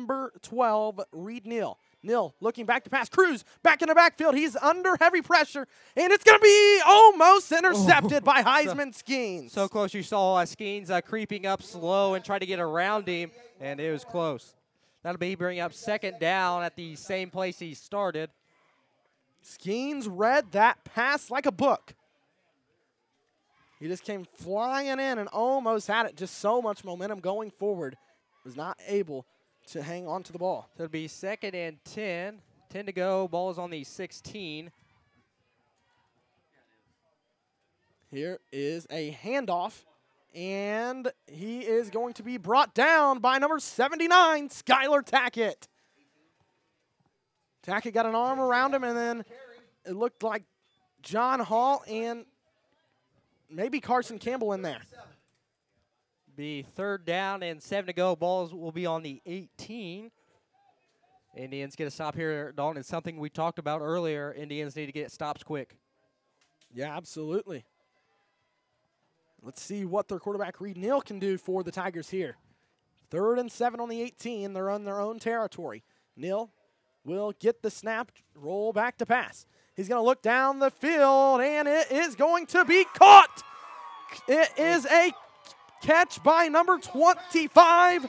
number 12, Reed Neal. Neal looking back to pass. Cruz back in the backfield. He's under heavy pressure, and it's going to be almost intercepted by Heisman Skeens. So close. You saw Skeens creeping up slow and try to get around him, and it was close. That'll be bringing up second down at the same place he started. Skeens read that pass like a book. He just came flying in and almost had it. Just so much momentum going forward. Was not able to hang on to the ball. So it'll be 2nd and 10. 10 to go. Ball is on the 16. Here is a handoff, and he is going to be brought down by number 79, Skylar Tackett. Tackett got an arm around him, and then it looked like John Hall and maybe Carson Campbell in there. Be 3rd down and 7 to go. Balls will be on the 18. Indians get a stop here, Dalton. It's something we talked about earlier. Indians need to get stops quick. Yeah, absolutely. Let's see what their quarterback, Reed Neal, can do for the Tigers here. 3rd and 7 on the 18. They're on their own territory. Neal will get the snap, roll back to pass. He's going to look down the field, and it is going to be caught. It is a catch by number 25,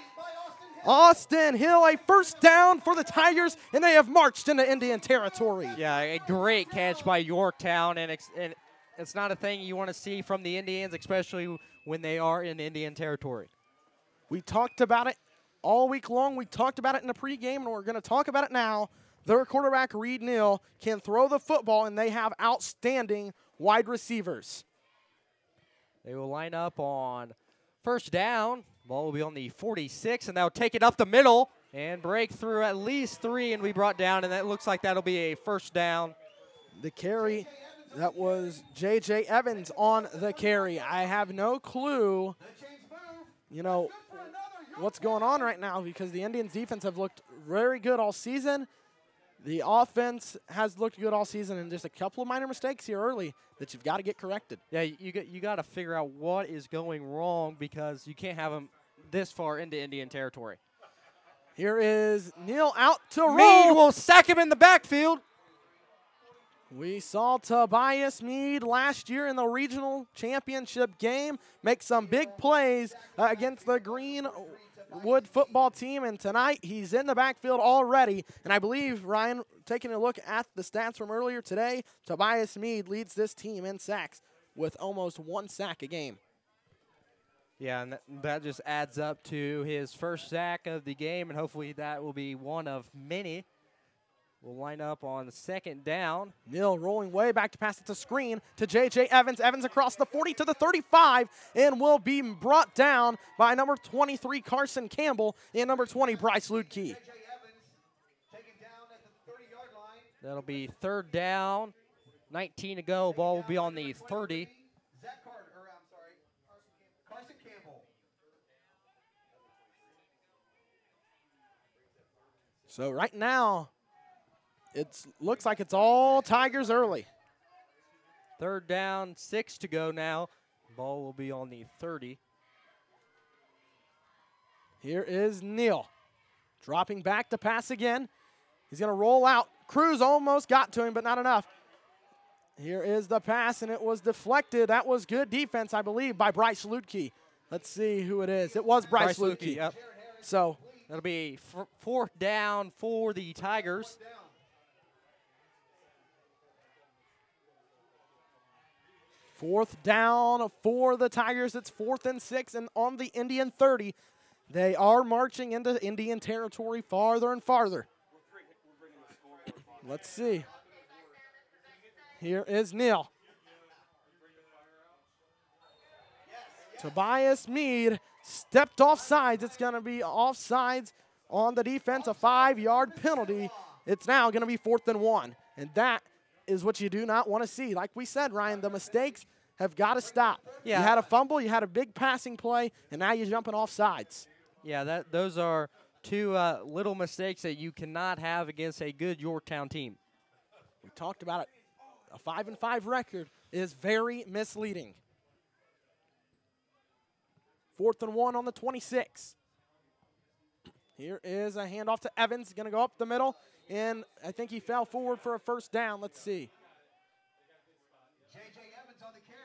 Austin Hill. A first down for the Tigers, and they have marched into Indian territory. Yeah, a great catch by Yorktown, and it's not a thing you want to see from the Indians, especially when they are in Indian territory. We talked about it all week long. We talked about it in the pregame, and we're going to talk about it now. Their quarterback, Reed Neal, can throw the football, and they have outstanding wide receivers. They will line up on 1st down. Ball will be on the 46, and they'll take it up the middle and break through at least 3 and be brought down, and that looks like that'll be a 1st down. The carry, that was J.J. Evans on the carry. I have no clue, what's going on right now, because the Indians' defense have looked very good all season. The offense has looked good all season, and just a couple of minor mistakes here early that you've got to get corrected. Yeah, you got to figure out what is going wrong, because you can't have them this far into Indian territory. Here is Neal out to roll. Meade will sack him in the backfield. We saw Tobias Meade last year in the regional championship game make some big plays against the Greenwood football team, and tonight he's in the backfield already. And I believe, Ryan, taking a look at the stats from earlier today, Tobias Meade leads this team in sacks with almost 1 sack a game. Yeah, and that just adds up to his 1st sack of the game, and hopefully that will be one of many. We'll line up on 2nd down. Neal rolling way back to pass it to screen to J.J. Evans. Evans across the 40 to the 35 and will be brought down by number 23, Carson Campbell, and number 20, Bryce Ludke. That'll be 3rd down, 19 to go. Ball will be on the 30. Carson Campbell. So right now, it looks like it's all Tigers early. 3rd down, 6 to go now. Ball will be on the 30. Here is Neal dropping back to pass again. He's going to roll out. Cruz almost got to him, but not enough. Here is the pass, and it was deflected. That was good defense, I believe, by Bryce Ludke. Let's see who it is. It was Bryce Ludke. Yep. So that'll be 4th down for the Tigers. Fourth down for the Tigers. It's 4th and 6, and on the Indian 30. They are marching into Indian territory farther and farther. Let's see. Here is Neal. Tobias Meade stepped off sides. It's going to be offsides on the defense, a 5-yard penalty. It's now going to be 4th and 1, and that is what you do not want to see. Like we said, Ryan, the mistakes have got to stop. Yeah. You had a fumble, you had a big passing play, and now you're jumping off sides. Yeah, those are 2 little mistakes that you cannot have against a good Yorktown team. We talked about it. A 5-5 record is very misleading. 4th and 1 on the 26. Here is a handoff to Evans. Going to go up the middle, and I think he fell forward for a first down. Let's see.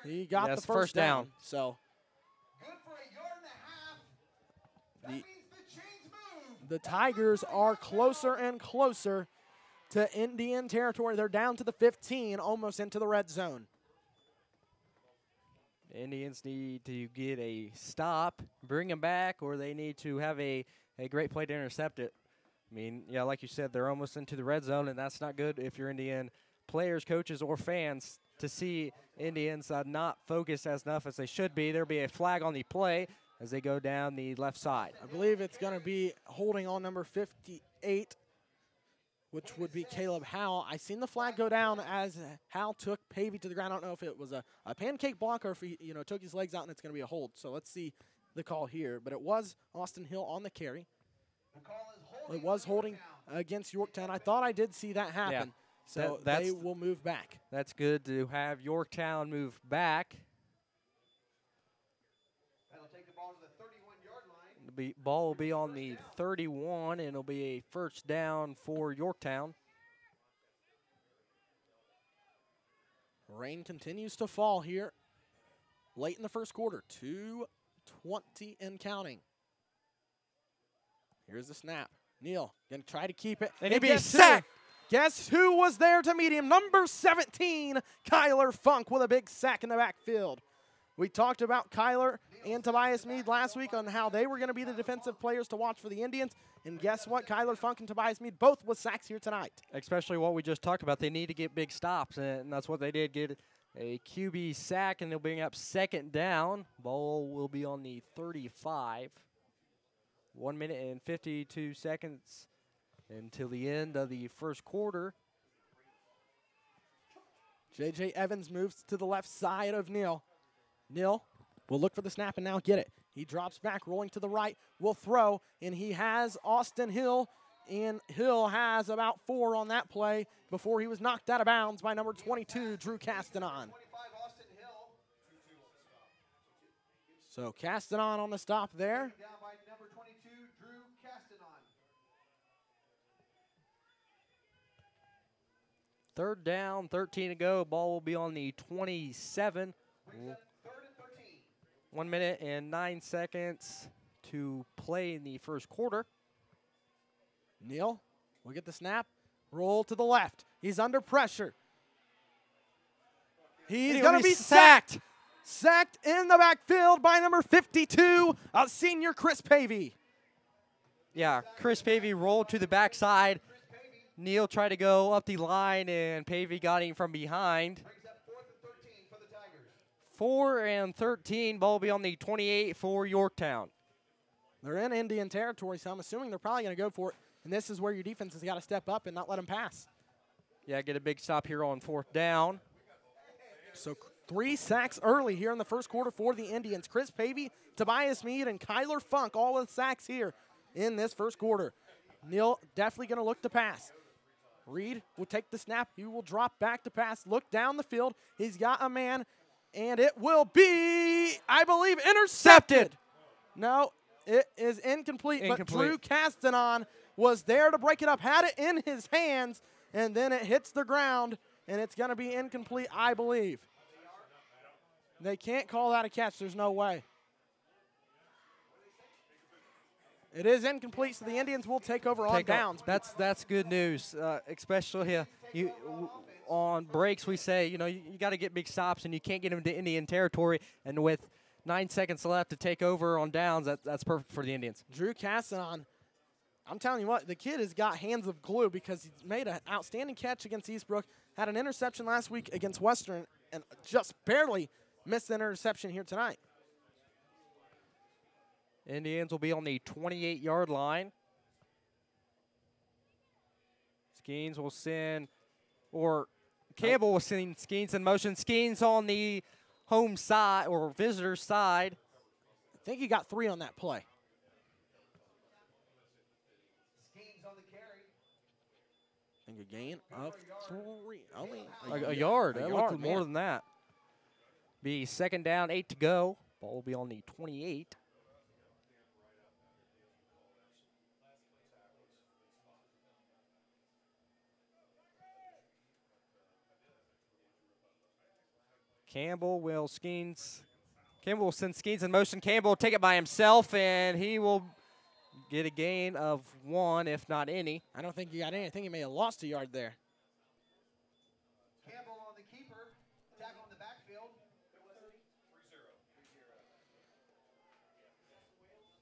He got the first down. So good for a yard and a half. That means the chains move. the Tigers are closer and closer to Indian territory. They're down to the 15, almost into the red zone. Indians need to get a stop, bring them back, or they need to have a great play to intercept it. I mean, yeah, like you said, they're almost into the red zone, and that's not good if you're Indian players, coaches, or fans to see Indians not focused as enough as they should be. There'll be a flag on the play as they go down the left side. I believe it's going to be holding on number 58, which would be Caleb Howell. I seen the flag go down as Howell took Pavey to the ground. I don't know if it was a pancake block or if he took his legs out and it's going to be a hold. So let's see the call here. But it was Austin Hill on the carry. It was holding against Yorktown. I thought I did see that happen. Yeah. So they will move back. That's good to have Yorktown move back. That'll take the ball to the 31-yard line. The ball will be on the 31, and it'll be a first down for Yorktown. Rain continues to fall here late in the first quarter. 2:20 and counting. Here's the snap. Neal going to try to keep it. And he'll be sacked. Guess who was there to meet him? Number 17, Kyler Funk with a big sack in the backfield. We talked about Kyler and Tobias Mead last week on how they were going to be the defensive players to watch for the Indians. And guess what? Kyler Funk and Tobias Mead both with sacks here tonight. Especially what we just talked about. They need to get big stops, and that's what they did. Get a QB sack, and they'll bring up second down. Ball will be on the 35. 1 minute and 52 seconds until the end of the first quarter. J.J. Evans moves to the left side of Neal. Neal will look for the snap and now get it. He drops back, rolling to the right, will throw, and he has Austin Hill, and Hill has about 4 on that play before he was knocked out of bounds by number 22, Drew Castanon. So Castanon on the stop there. Down by number 22, Drew Castanon. Third down, 13 to go. Ball will be on the 27. Brings up 3rd and 13. 1 minute and 9 seconds to play in the first quarter. Neal will get the snap, roll to the left. He's under pressure. He's going to be sacked. Sacked in the backfield by number 52, senior Chris Pavey. Yeah, Chris Pavey rolled to the backside. Neal tried to go up the line, and Pavey got him from behind. Brings up 4th and 13 for the Tigers. 4 and 13. Ball will be on the 28 for Yorktown. They're in Indian territory, so I'm assuming they're probably going to go for it. And this is where your defense has got to step up and not let them pass. Yeah, get a big stop here on 4th down. So 3 sacks early here in the first quarter for the Indians. Chris Pavey, Tobias Mead, and Kyler Funk all with sacks here in this first quarter. Neal definitely going to look to pass. Reed will take the snap. He will drop back to pass. Look down the field. He's got a man, and it will be, I believe, intercepted. No, it is incomplete. But Drew Castanon was there to break it up, had it in his hands, and then it hits the ground, and it's going to be incomplete, I believe. They can't call that a catch. There's no way. It is incomplete, so the Indians will take over on downs. That's good news, especially on breaks. We say, you got to get big stops, and you can't get them to Indian territory. And with 9 seconds left to take over on downs, that's perfect for the Indians. Drew Castanon, I'm telling you what, the kid has got hands of glue because he's made an outstanding catch against Eastbrook, had an interception last week against Western, and just barely missed an interception here tonight. Indians will be on the 28-yard line. Skeens will send, or Campbell will send Skeens in motion. Skeens on the home side or visitor side. I think he got 3 on that play. Skeens on the carry. I think a gain of 3. Only a yard. A That yard, looked more than that. Be second down, 8 to go. Ball will be on the 28. Campbell will send Skeens in motion. Campbell will take it by himself, and he will get a gain of 1, if not any. I don't think he got any. I think he may have lost a yard there. Campbell on the keeper. Tackle on the backfield.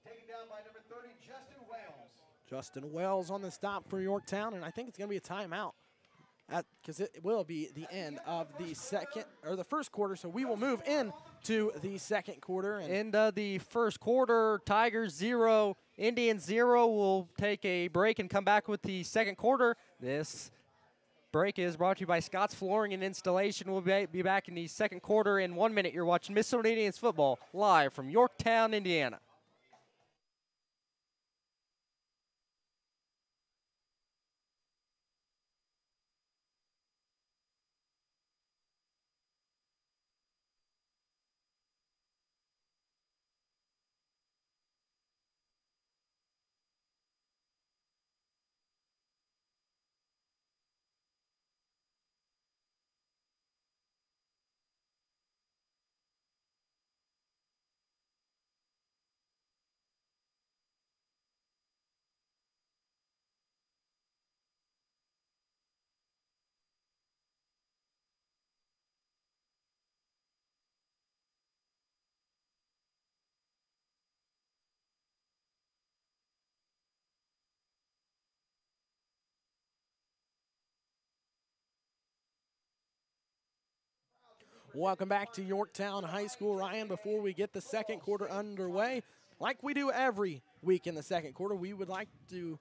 Taken down by number 30, Justin Wales. Justin Wells on the stop for Yorktown, and I think it's going to be a timeout because it will be the end of the first quarter. So we will move into the second quarter. And End of the first quarter, Tigers 0, Indians 0. We'll take a break and come back with the second quarter. This break is brought to you by Scott's Flooring and Installation. We'll be back in the second quarter in 1 minute. You're watching Minnesota Indians football live from Yorktown, Indiana. welcome back to Yorktown High School, Ryan. Before we get the second quarter underway, like we do every week in the second quarter, we would like to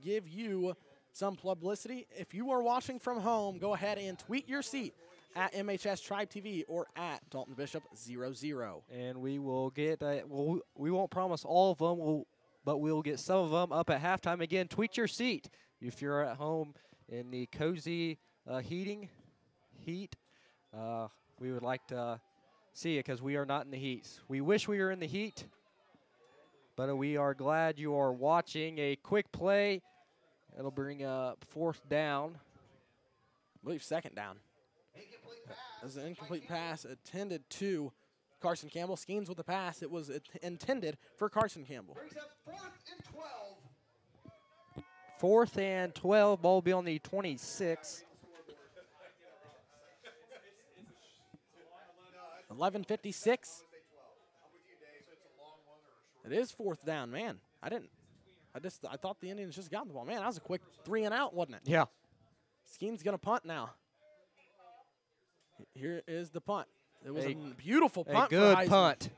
give you some publicity. If you are watching from home, go ahead and tweet your seat at MHS TribeTV or at Dalton Bishop 00. And we will get, we won't promise all of them, but we'll get some of them up at halftime. Again, tweet your seat. If you're at home in the cozy heat, we would like to see it because we are not in the heat. We wish we were in the heat, but we are glad you are watching. A quick play. It'll bring up fourth down. I believe second down. It was an incomplete pass intended to Carson Campbell. Skeens with the pass. It was intended for Carson Campbell. Brings up 4th and 12. 4th and 12. Ball will be on the 26. 11:56. It is fourth down, man. I thought the Indians just got the ball. Man, that was a quick 3 and out, wasn't it? Yeah. Skeen's gonna punt now. Here is the punt. It was a beautiful punt. A good for Heisman. punt.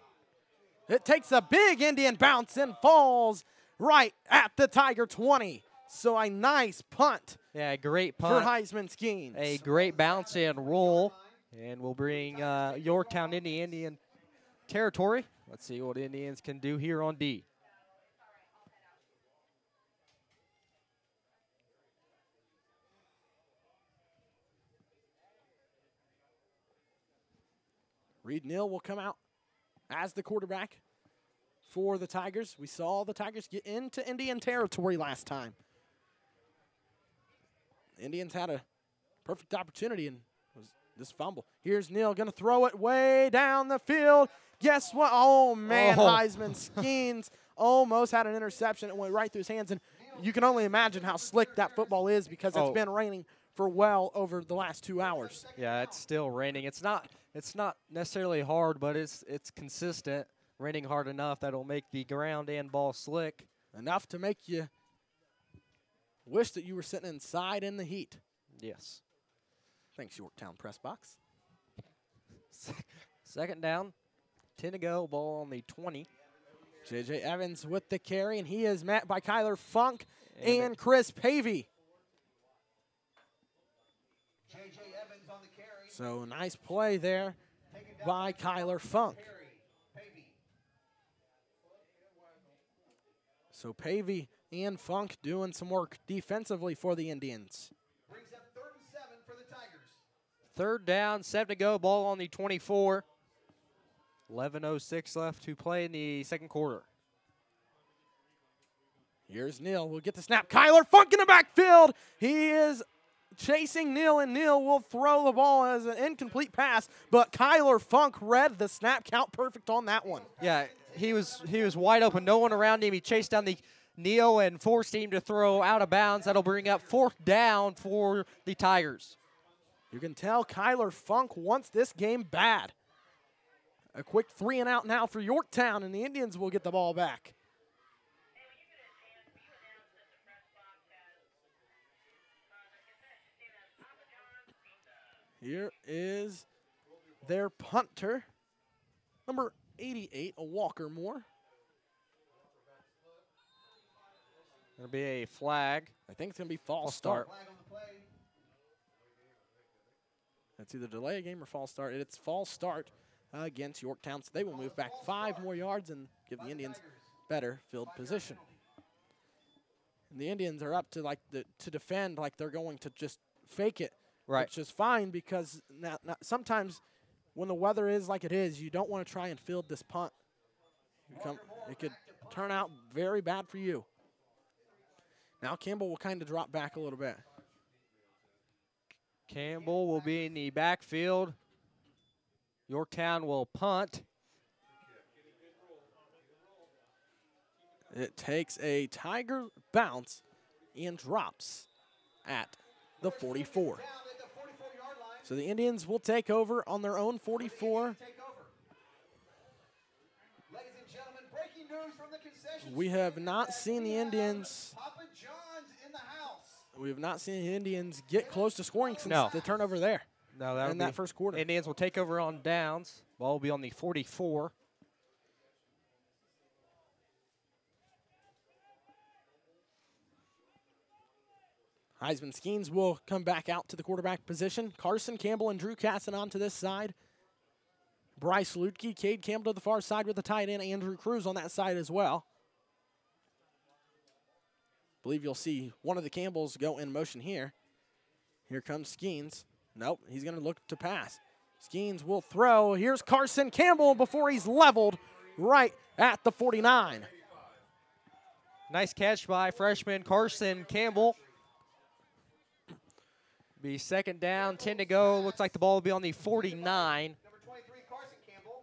It takes a big Indian bounce and falls right at the Tiger 20. So a nice punt. Yeah, a great punt. For Heisman Skeens. A great bounce and roll. And we'll bring Yorktown into Indian territory. Let's see what Indians can do here on D. Reed Neal will come out as the quarterback for the Tigers. We saw the Tigers get into Indian territory last time. The Indians had a perfect opportunity and was this fumble. Here's Neal going to throw it way down the field. Guess what? Oh, man, Heisman Skeens almost had an interception. It went right through his hands, and you can only imagine how slick that football is because it's been raining for well over the last 2 hours. Yeah, it's still raining. It's not necessarily hard, but it's consistent. Raining hard enough that it'll make the ground and ball slick. Enough to make you wish that you were sitting inside in the heat. Yes. Thanks, Yorktown Press Box. Second down, 10 to go, ball on the 20. J.J. Evans with the carry, and he is met by Kyler Funk and Chris Pavey. J.J. Evans on the carry. So nice play there by Kyler Funk. So Pavey and Funk doing some work defensively for the Indians. Brings up 3rd and 7 for the Tigers. Third down, 7 to go, ball on the 24. 11:06 left to play in the second quarter. Here's Neal. We'll get the snap. Kyler Funk in the backfield. He is chasing Neal, and Neal will throw the ball as an incomplete pass, but Kyler Funk read the snap count perfect on that one. Yeah, he was wide open, no one around him. He chased down the Neal and forced him to throw out of bounds. That'll bring up 4th down for the Tigers. You can tell Kyler Funk wants this game bad. A quick 3 and out now for Yorktown, and the Indians will get the ball back. Here is their punter, number 88, a Walker Moore. It'll be a flag. I think it's going to be false start. Flag on the play. That's either delay a game or false start. It's false start against Yorktown, so they will move back 5 more yards and give the Indians better field position. And the Indians are up to to defend like they're going to just fake it. Right. Which is fine because now sometimes when the weather is like it is, you don't want to try and field this punt. It could turn out very bad for you. Now Campbell will kind of drop back a little bit. Campbell will be in the backfield. Yorktown will punt. It takes a Tiger bounce and drops at the 44. So the Indians will take over on their own 44. We have not seen the Indians. We have not seen the Indians get close to scoring since the turnover there. No, in that first quarter. Indians will take over on downs. Ball will be on the 44. Heisman Skeens will come back out to the quarterback position. Carson Campbell and Drew Casson on to this side. Bryce Lutke, Cade Campbell to the far side with the tight end. Andrew Cruz on that side as well. Believe you'll see one of the Campbells go in motion here. Here comes Skeens. Nope, he's going to look to pass. Skeens will throw. Here's Carson Campbell before he's leveled right at the 49. Nice catch by freshman Carson Campbell. Be 2nd down, 10 to go. Looks like the ball will be on the 49. Number 23, Carson Campbell.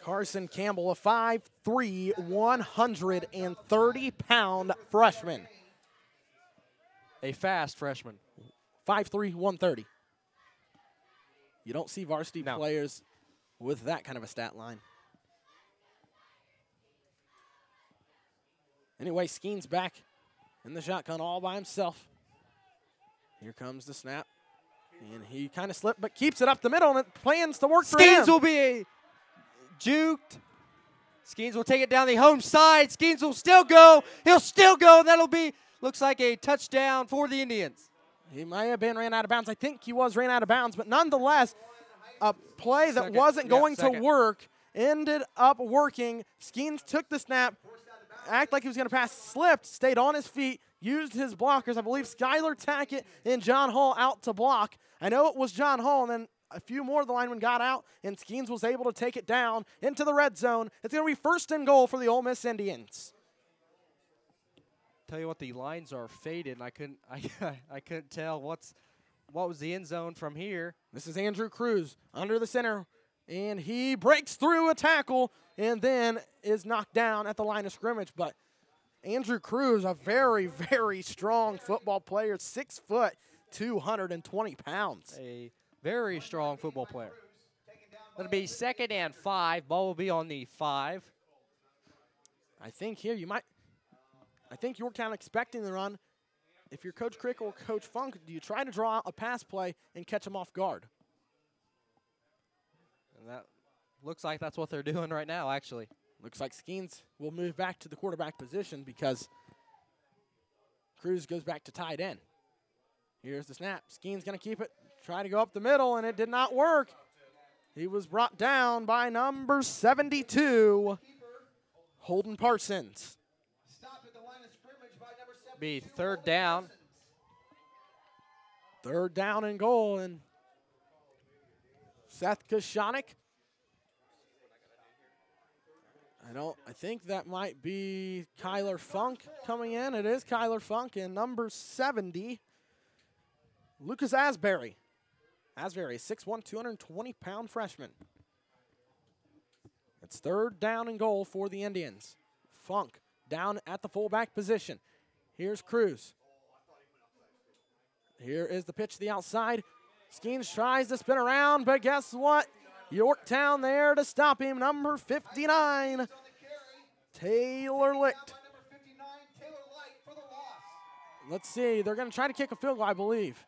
Carson Campbell, a 5'3", 130-pound freshman. A fast freshman. 5'3", 130. You don't see varsity players with that kind of a stat line. Anyway, Skeens back in the shotgun all by himself. Here comes the snap. And he kind of slipped, but keeps it up the middle, and it plans to work for him. Skeens will be juked. Skeens will take it down the home side. Skeens will still go. He'll still go. That'll be, looks like a touchdown for the Indians. He might have been ran out of bounds. I think he was ran out of bounds, but nonetheless, a play that wasn't going to work ended up working. Skeens took the snap, acted like he was going to pass, slipped, stayed on his feet, used his blockers. I believe Skylar Tackett and John Hall out to block. I know it was John Hall, and then a few more of the linemen got out, and Skeens was able to take it down into the red zone. It's going to be 1st and goal for the Ole Miss Indians. Tell you what, the lines are faded, and I couldn't tell what was the end zone from here. This is Andrew Cruz under the center, and he breaks through a tackle and then is knocked down at the line of scrimmage. But Andrew Cruz, a very, very strong football player, 6 foot, 220 pounds. A very strong football player. It'll be 2nd and 5. Ball will be on the 5. I think here I think Yorktown expecting the run. If you're Coach Crick or Coach Funk, do you try to draw out a pass play and catch them off guard? And that looks like that's what they're doing right now, actually. Looks like Skeens will move back to the quarterback position because Cruz goes back to tight end. Here's the snap. Skeens going to keep it, try to go up the middle, and it did not work. He was brought down by number 72, Holden Parsons. Be 3rd down. 3rd down and goal, and Seth Kashanik. I think that might be Kyler Funk coming in. It is Kyler Funk, and number 70 Lucas Asbury. Asbury, a 6'1", 220-pound freshman. It's third down and goal for the Indians. Funk down at the fullback position. Here's Cruz. Here is the pitch to the outside. Skeens tries to spin around, but guess what? Yorktown there to stop him. Number 59, Taylor Licht. Let's see. They're going to try to kick a field goal, I believe.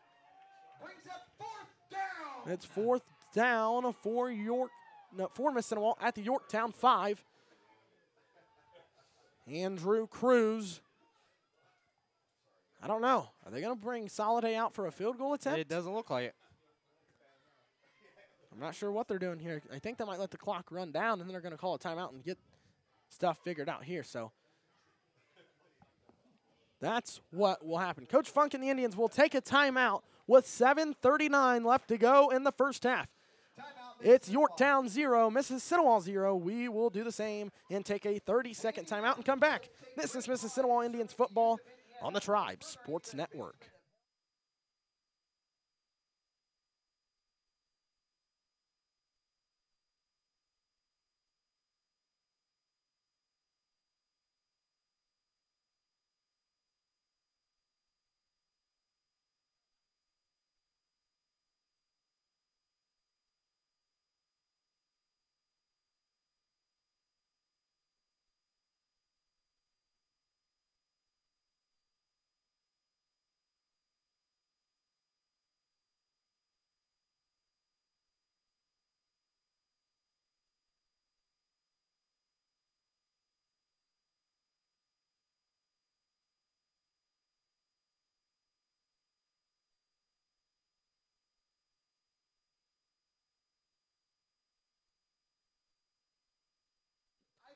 It's fourth down for Mississinewa at the Yorktown 5. Andrew Cruz. I don't know. Are they going to bring Soliday out for a field goal attempt? It doesn't look like it. I'm not sure what they're doing here. I think they might let the clock run down, and then they're going to call a timeout and get stuff figured out here. So that's what will happen. Coach Funk and the Indians will take a timeout with 7:39 left to go in the first half. It's Yorktown 0, Mississinewa 0. We will do the same and take a 30-second timeout and come back. This is Mississinewa Indians football on the Tribe Sports Network.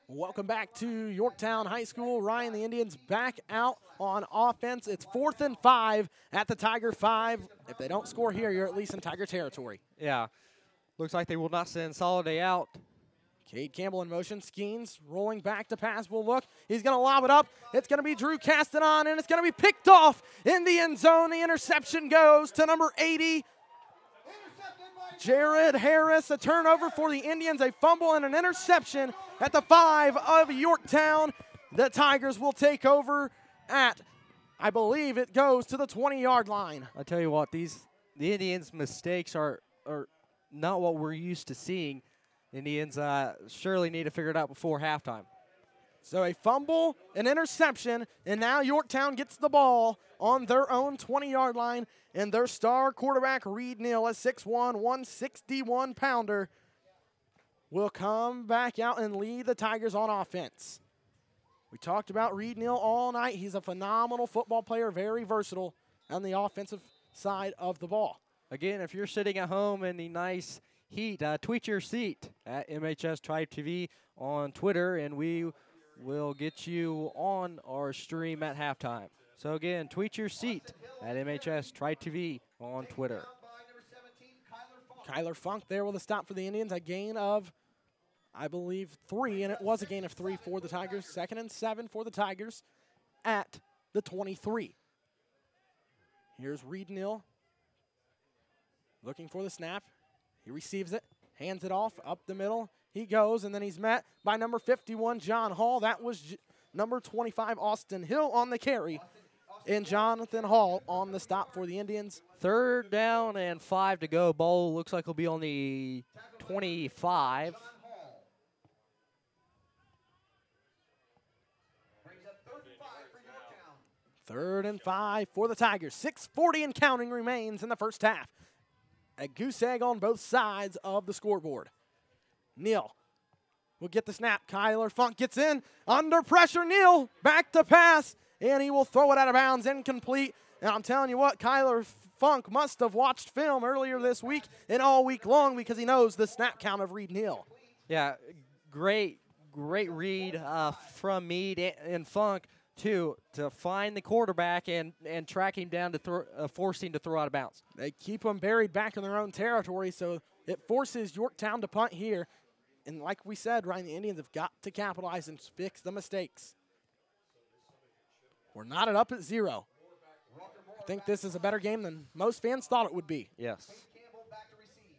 Welcome back to Yorktown High School. Ryan, the Indians back out on offense. It's 4th and 5 at the Tiger 5. If they don't score here, you're at least in Tiger territory. Yeah. Looks like they will not send Soliday out. Cade Campbell in motion. Skeens rolling back to pass. Will look. He's going to lob it up. It's going to be Drew Castanon, and it's going to be picked off in the end zone. The interception goes to number 80, Jared Harris. A turnover for the Indians, a fumble and an interception at the 5 of Yorktown. The Tigers will take over at, I believe it goes to the 20-yard line. I tell you what, the Indians' mistakes are not what we're used to seeing. Indians surely need to figure it out before halftime. So a fumble, an interception, and now Yorktown gets the ball on their own 20-yard line, and their star quarterback, Reed Neal, a 6'1", 161-pounder, will come back out and lead the Tigers on offense. We talked about Reed Neal all night. He's a phenomenal football player, very versatile on the offensive side of the ball. Again, if you're sitting at home in the nice heat, tweet your seat at MHS TribeTV on Twitter, and we will get you on our stream at halftime. So again, tweet your seat at MHS TribeTV on Twitter. Kyler Funk there with a stop for the Indians, a gain of, I believe, 3, and it was a gain of 3 for the Tigers. 2nd and 7 for the Tigers at the 23. Here's Reed Neal looking for the snap. He receives it, hands it off up the middle. He goes, and then he's met by number 51, John Hall. That was number 25, Austin Hill on the carry, and Jonathan Hall on the stop for the Indians. 3rd down and 5 to go. Ball looks like will be on the 25. Third and 5 for the Tigers. 6:40 and counting remains in the first half. A goose egg on both sides of the scoreboard. Neal will get the snap. Kyler Funk gets in. Under pressure, Neal back to pass, and he will throw it out of bounds, incomplete. And I'm telling you what, Kyler Funk must have watched film earlier this week and all week long because he knows the snap count of Reed Neal. Yeah, great read from Meade and Funk to find the quarterback and track him down to force him to throw out of bounds. They keep him buried back in their own territory, so it forces Yorktown to punt here. And like we said, Ryan, the Indians have got to capitalize and fix the mistakes. We're knotted up at 0. think this is a better game than most fans thought it would be. Yes. Campbell back to receive.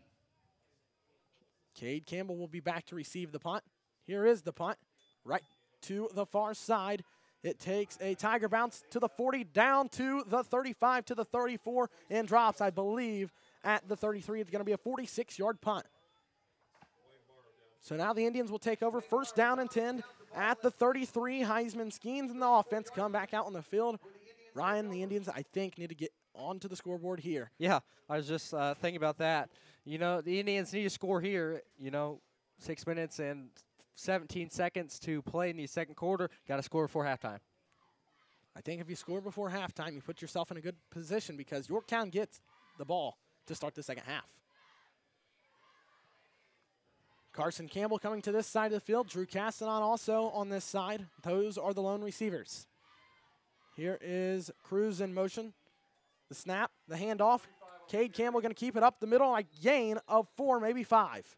Cade Campbell will be back to receive the punt. Here is the punt, right to the far side. It takes a Tiger bounce to the 40, down to the 35, to the 34, and drops, I believe, at the 33. It's going to be a 46-yard punt. So now the Indians will take over, first down and 10 at the 33. Heisman Skeens and the offense come back out on the field. Ryan, the Indians, I think, need to get onto the scoreboard here. Yeah, I was just thinking about that. You know, the Indians need to score here. You know, 6 minutes and 17 seconds to play in the second quarter. Got to score before halftime. I think if you score before halftime, you put yourself in a good position because Yorktown gets the ball to start the second half. Carson Campbell coming to this side of the field. Drew Castanon also on this side. Those are the lone receivers. Here is Cruz in motion. The snap, the handoff. Cade Campbell going to keep it up the middle. A gain of 4, maybe 5.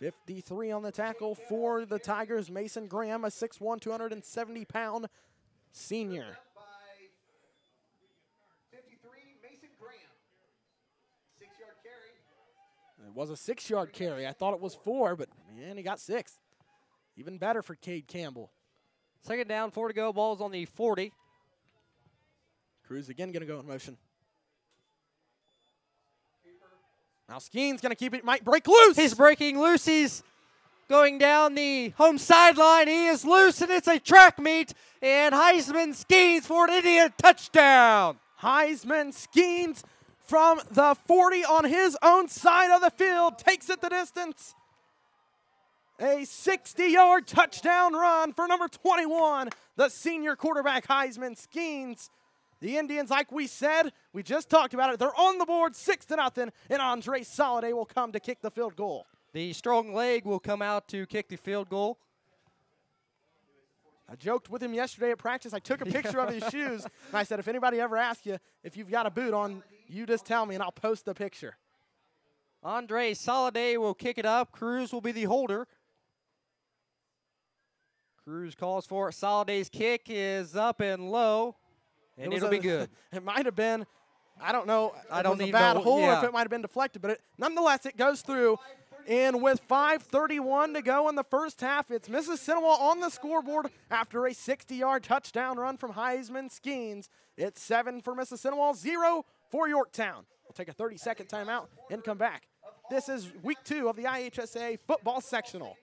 53 on the tackle for the Tigers. Mason Graham, a 6'1", 270-pound senior. By 53, Mason Graham. 6-yard carry. It was a 6-yard carry. I thought it was 4, but man, he got 6. Even better for Cade Campbell. Second down, 4 to go. Ball's on the 40. Cruz again going to go in motion. Now Skeen's going to keep it. Might break loose. He's breaking loose. He's going down the home sideline. He is loose, and it's a track meet. And Heisman Skeens for an Indian touchdown. Heisman Skeens from the 40 on his own side of the field takes it the distance. A 60-yard touchdown run for number 21, the senior quarterback Heisman Skeens. The Indians, like we said, we just talked about it, they're on the board 6-0, and Andre Soliday will come to kick the field goal. The strong leg will come out to kick the field goal. I joked with him yesterday at practice. I took a picture of his shoes, and I said, if anybody ever asks you if you've got a boot on, you just tell me, and I'll post the picture. Andre Soliday will kick it up. Cruz will be the holder. Cruz calls for it. Soliday's kick is up and low. And it'll be good. It might have been, I don't know, I don't it was even a bad know, hole or yeah. if it might have been deflected, but nonetheless, it goes through. And with 5:31 to go in the first half, it's Mississinewa on the scoreboard after a 60-yard touchdown run from Heisman Skeens. It's 7 for Mississinewa, 0 for Yorktown. We'll take a 30-second timeout and come back. This is week 2 of the IHSA football sectional.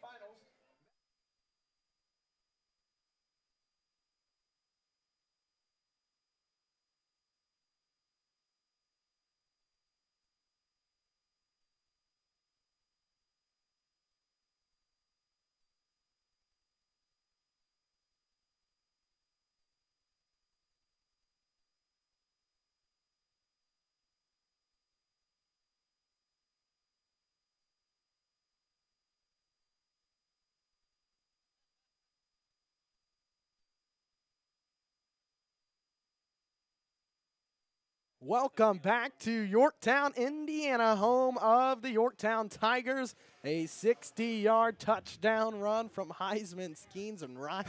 Welcome back to Yorktown, Indiana, home of the Yorktown Tigers. A 60-yard touchdown run from Heisman Skeens and Ryan.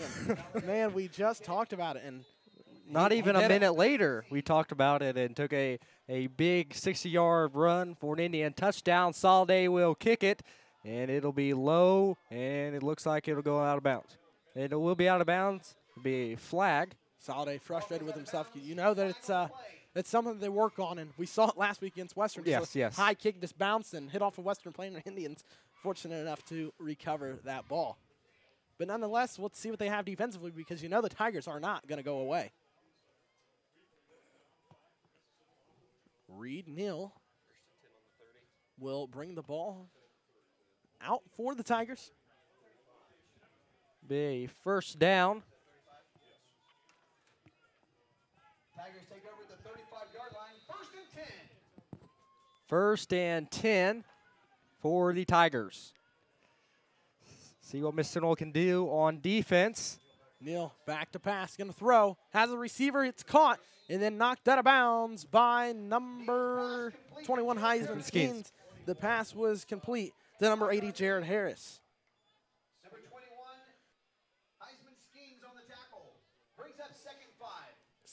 Man, we just talked about it. And not even a minute later, we talked about it and took a big 60-yard run for an Indian touchdown. Soliday will kick it, and it'll be low, and it looks like it'll go out of bounds. It will be out of bounds. It'll be a flag. Soliday frustrated with himself. You know that it's something that they work on, and we saw it last week against Western. Yes, yes. High kick just bounced and hit off of Western playing the Indians. Fortunate enough to recover that ball. But nonetheless, let's see what they have defensively because you know the Tigers are not going to go away. Reed Neal will bring the ball out for the Tigers. Be first down. Tigers take over the 35-yard line, 1st and 10. First and 10 for the Tigers. See what Mississinewa can do on defense. Neal back to pass, going to throw. Has a receiver, it's caught, and then knocked out of bounds by number 21, Heisman Skeens. The pass was complete to number 80, Jared Harris. Number 21, Heisman Skeens on the tackle. Brings up 2nd and 5.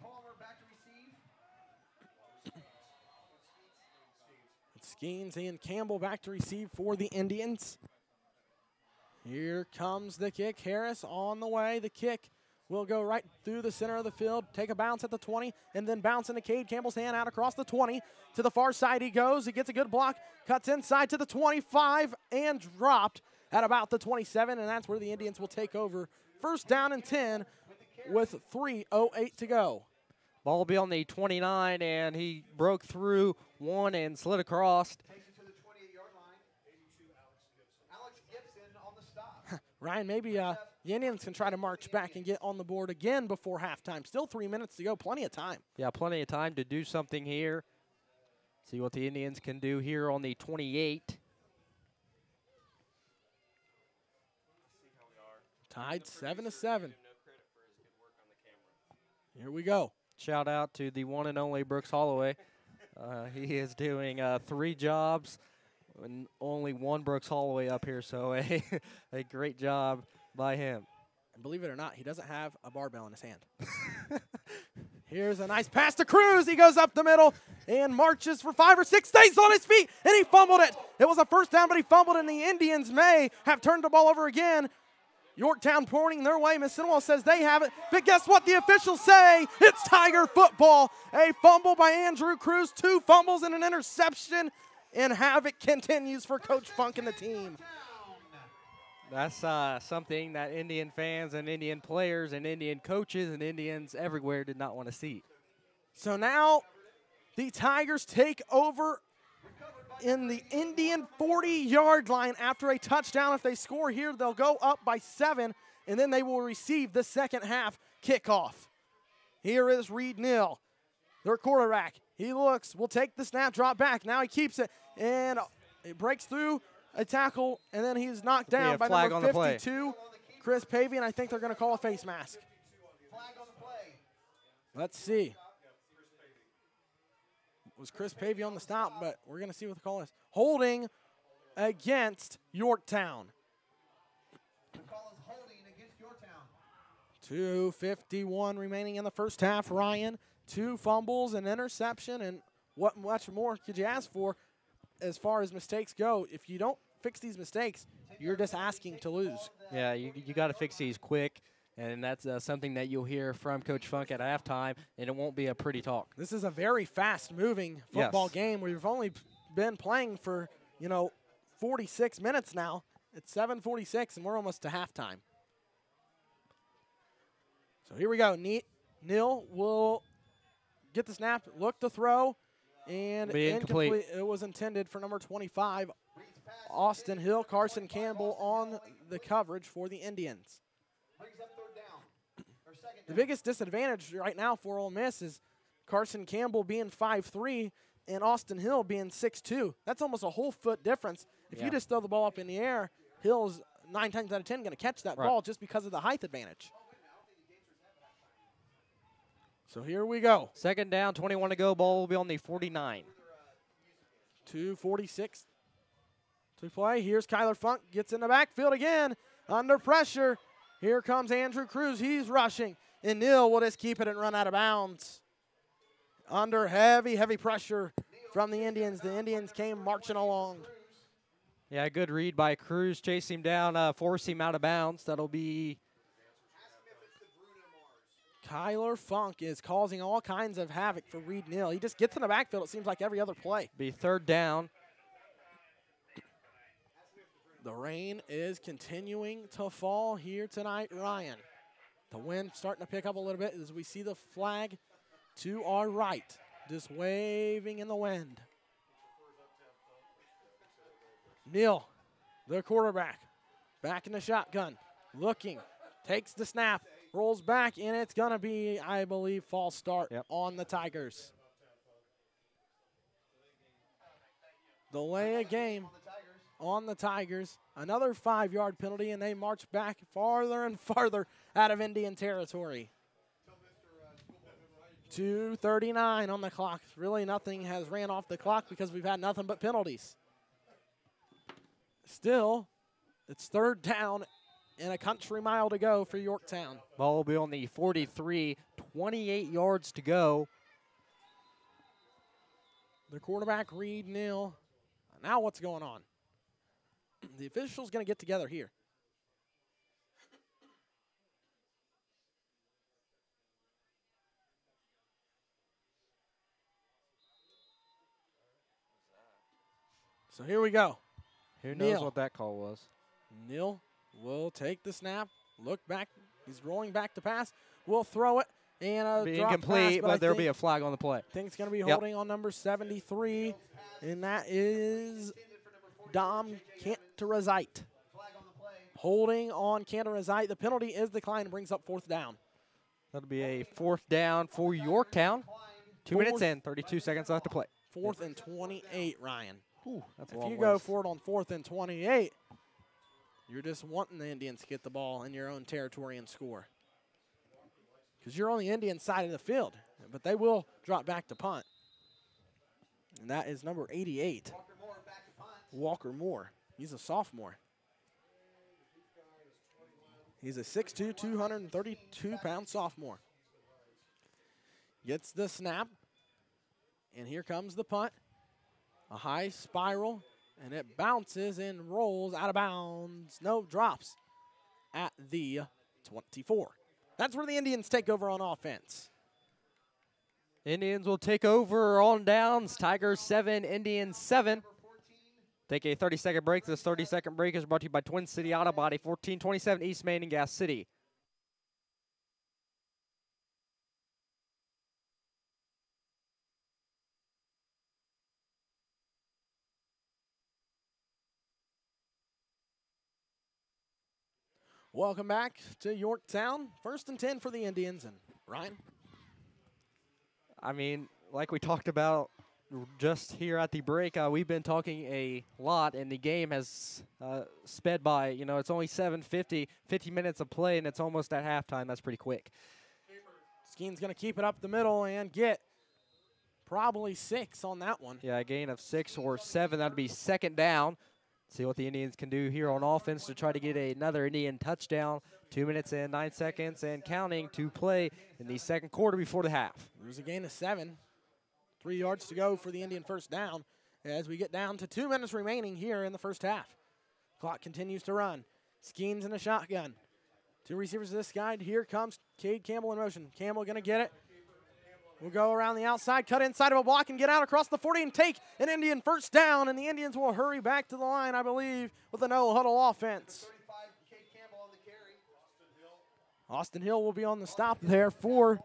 Palmer back to receive. Skeens and Campbell back to receive for the Indians. Here comes the kick. Harris on the way. The kick will go right through the center of the field, take a bounce at the 20, and then bounce into Cade Campbell's hand out across the 20. To the far side he goes. He gets a good block, cuts inside to the 25, and dropped at about the 27, and that's where the Indians will take over. First down and 10 with 3:08 to go. Ball will be on the 29, and he broke through one and slid across. Takes it to the 28-yard line. 82, Alex Gibson on the stop. Ryan, maybe the Indians can try to march back and get on the board again before halftime. Still 3 minutes to go, plenty of time. Yeah, plenty of time to do something here. See what the Indians can do here on the 28. Tied 7-7. Here we go. Shout out to the one and only Brooks Holloway. He is doing 3 jobs and only one Brooks Holloway up here, so a great job by him. And believe it or not, he doesn't have a barbell in his hand. Here's a nice pass to Cruz. He goes up the middle and marches for 5 or 6, stays on his feet, and he fumbled it. It was a first down, but he fumbled, and the Indians may have turned the ball over again. Yorktown pointing their way. Mississinewa says they have it, but guess what the officials say? It's Tiger football. A fumble by Andrew Cruz, 2 fumbles and an interception, and havoc continues for Coach Funk and the team. That's something that Indian fans and Indian players and Indian coaches and Indians everywhere did not want to see. So now the Tigers take over in the Indian 40-yard line after a touchdown. If they score here, they'll go up by 7, and then they will receive the second half kickoff. Here is Reed Neal, their quarterback. He looks, will take the snap, drop back. Now he keeps it, and it breaks through a tackle, and then he's knocked down by number 52, Chris Pavey, and I think they're going to call a face mask. Flag on the play. Let's see. It was Chris Pavey on the stop, but we're going to see what the call is. Holding against Yorktown. The call is holding against Yorktown. 2:51 remaining in the first half. Ryan, 2 fumbles, an interception, and what much more could you ask for as far as mistakes go? If you don't fix these mistakes, you're just asking to lose. Yeah, you got to fix these quick, and that's something that you'll hear from Coach Funk at halftime, and it won't be a pretty talk. This is a very fast-moving football game. We've only been playing for, 46 minutes now. It's 7:46, and we're almost to halftime. So here we go. Neal will get the snap, look to throw, and incomplete. It was intended for number 25, Austin Hill. Carson Campbell on the coverage for the Indians. The biggest disadvantage right now for Ole Miss is Carson Campbell being 5'3", and Austin Hill being 6'2". That's almost a whole foot difference. If you just throw the ball up in the air, Hill's 9 times out of 10 going to catch that ball just because of the height advantage. So here we go. Second down, 21 to go. Ball will be on the 49. 2:46 to play. Here's Kyler Funk. Gets in the backfield again. Under pressure. Here comes Andrew Cruz. He's rushing. And Neal will just keep it and run out of bounds. Under heavy, heavy pressure from the Indians. The Indians came marching along. Yeah, good read by Cruz. Chase him down, force him out of bounds. That'll be... Kyler Funk is causing all kinds of havoc for Reed Neal. He just gets in the backfield, it seems like, every other play. Be third down. The rain is continuing to fall here tonight, Ryan. The wind starting to pick up a little bit as we see the flag to our right, just waving in the wind. Neal, the quarterback, back in the shotgun, looking, takes the snap, rolls back, and it's going to be, I believe, false start on the Tigers. Delay a game on the Tigers. Another 5-yard penalty, and they march back farther and farther out of Indian territory. 2:39 on the clock. Really nothing has ran off the clock because we've had nothing but penalties. Still, it's third down and a country mile to go for Yorktown. Ball will be on the 43, 28 yards to go. The quarterback read nil. Now what's going on? The official's going to get together here. So here we go. Who knows Neal. what that call was? Neal will take the snap, look back. He's rolling back to pass. We'll throw it. And a Be drop incomplete, pass, but there'll be a flag on the play. I think it's going to be holding on number 73, and that is Dom Cantarazite. Holding on Cantarazite. The penalty is declined and brings up 4th down. That'll be a 4th down for Yorktown. 2 minutes and 32 seconds left to play. 4th and 28, Ryan. Ooh, that's a If long you go ways. for it on 4th and 28, you're just wanting the Indians to get the ball in your own territory and score. Because you're on the Indian side of the field, but they will drop back to punt. And that is number 88, Walker Moore. He's a sophomore. He's a 6'2", 232-pound sophomore. Gets the snap, and here comes the punt. A high spiral, and it bounces and rolls out of bounds. No, drops at the 24. That's where the Indians take over on offense. Indians will take over on downs. Tigers 7, Indians 7. Take a 30-second break. This 30-second break is brought to you by Twin City Auto Body, 1427 East Main in Gas City. Welcome back to Yorktown. 1st and 10 for the Indians. And Ryan? I mean, like we talked about just here at the break, we've been talking a lot, and the game has sped by. You know, it's only 7:50, 50 minutes of play, and it's almost at halftime. That's pretty quick. Skeen's going to keep it up the middle and get probably 6 on that one. Yeah, a gain of 6 or 7. That would be 2nd down. See what the Indians can do here on offense to try to get another Indian touchdown. 2 minutes and 9 seconds and counting to play in the 2nd quarter before the half. There's a gain of 7. 3 yards to go for the Indian 1st down as we get down to 2 minutes remaining here in the 1st half. Clock continues to run. Skeens in a shotgun. 2 receivers to this side. Here comes Cade Campbell in motion. Campbell going to get it. We'll go around the outside, cut inside of a block, and get out across the 40 and take an Indian 1st down, and the Indians will hurry back to the line, I believe, with a no-huddle offense. Austin Hill will be on the stop there for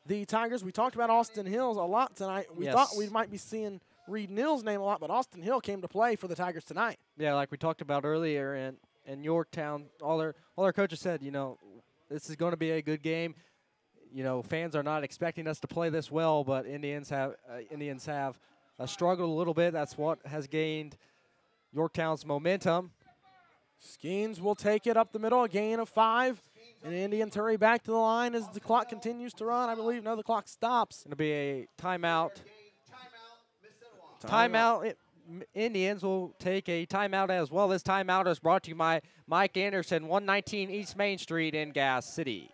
the Tigers. We talked about Austin Hill a lot tonight. We thought we might be seeing Reed Neal's name a lot, but Austin Hill came to play for the Tigers tonight. Yeah, like we talked about earlier in Yorktown, all our coaches said, you know, this is going to be a good game. You know, fans are not expecting us to play this well, but Indians have struggled a little bit. That's what has gained Yorktown's momentum. Skeens will take it up the middle, a gain of 5. And the Indians hurry back to the line as the clock continues to run. I believe, no, the clock stops. It'll be a timeout. Timeout. Indians will take a timeout as well. This timeout is brought to you by Mike Anderson, 119 East Main Street in Gas City.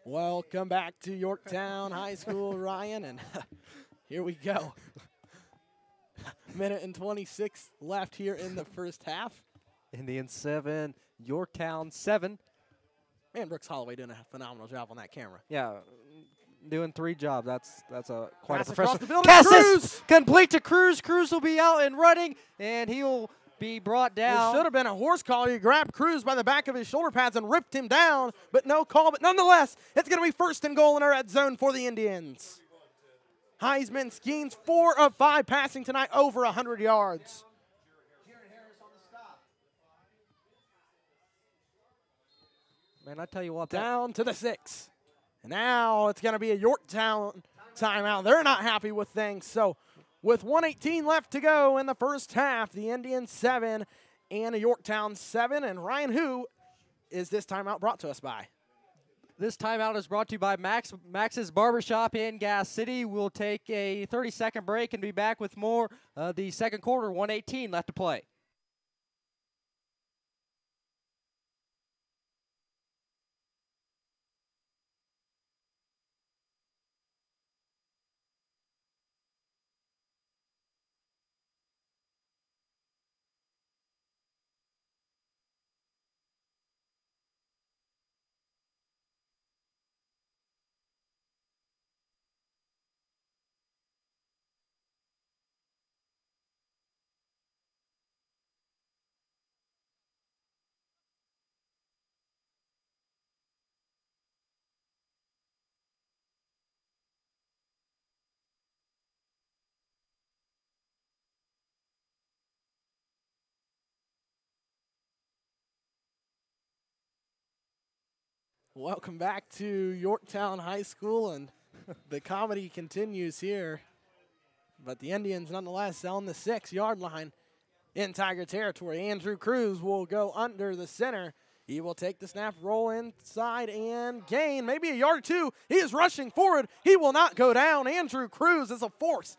Welcome back to Yorktown High School, Ryan, and here we go. Minute and 26 left here in the 1st half. Indians 7, Yorktown 7. Man, Brooks Holloway doing a phenomenal job on that camera. Yeah, doing 3 jobs. That's a quite Pass a across professional. the field. Pass Cruz! is complete to Cruz. Cruz will be out and running, and he will be brought It down. should have been a horse collar. He grabbed Cruz by the back of his shoulder pads and ripped him down, but no call. But nonetheless, it's going to be first and goal in our red zone for the Indians. Heisman Skeens, 4 of 5 passing tonight, over 100 yards. Man, I tell you what, Down to the 6. And now it's going to be a Yorktown timeout. They're not happy with things. So with 1:18 left to go in the first half, the Indians 7 and a Yorktown 7. And Ryan, who is this timeout brought to us by? This timeout is brought to you by Max's Barbershop in Gas City. We'll take a 30-second break and be back with more the second quarter, 1:18 left to play. Welcome back to Yorktown High School, and the comedy continues here. But the Indians, nonetheless, on the 6-yard line in Tiger territory. Andrew Cruz will go under the center. He will take the snap, roll inside, and gain maybe a yard or two. He is rushing forward. He will not go down. Andrew Cruz is a force.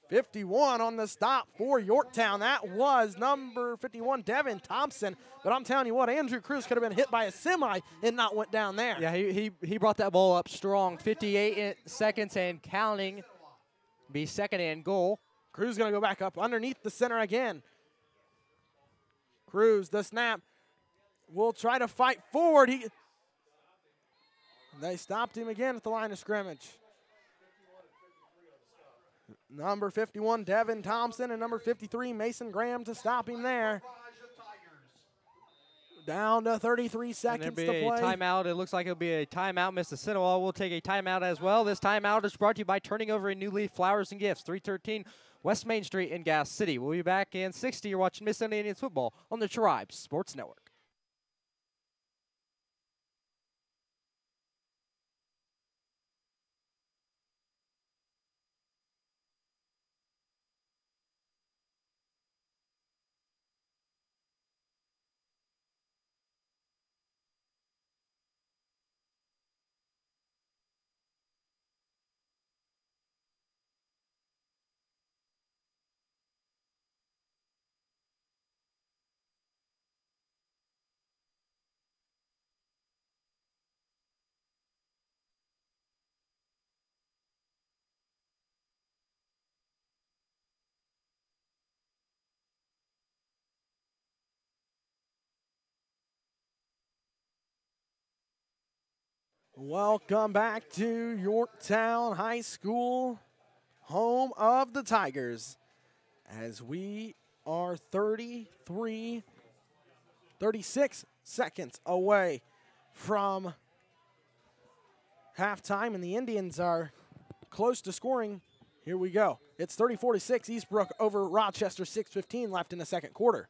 51 on the stop for Yorktown. That was number 51, Devin Thompson. But I'm telling you what, Andrew Cruz could have been hit by a semi and not went down there. Yeah, he brought that ball up strong. 58 seconds and counting. Be second and goal. Cruz going to go back up underneath the center again. Cruz, the snap, will try to fight forward. They stopped him again at the line of scrimmage. Number 51, Devin Thompson, and number 53, Mason Graham, to stop him there. Down to 33 seconds to play. A timeout. It looks like it'll be a timeout. Mississinewa will take a timeout as well. This timeout is brought to you by Turning Over a New Leaf Flowers and Gifts, 313 West Main Street in Gas City. We'll be back in 60. You're watching Mississinewa Indians football on the Tribe Sports Network. Welcome back to Yorktown High School, home of the Tigers, as we are 36 seconds away from halftime, and the Indians are close to scoring. Here we go. It's 34-6, Eastbrook over Rochester, 6:15 left in the second quarter.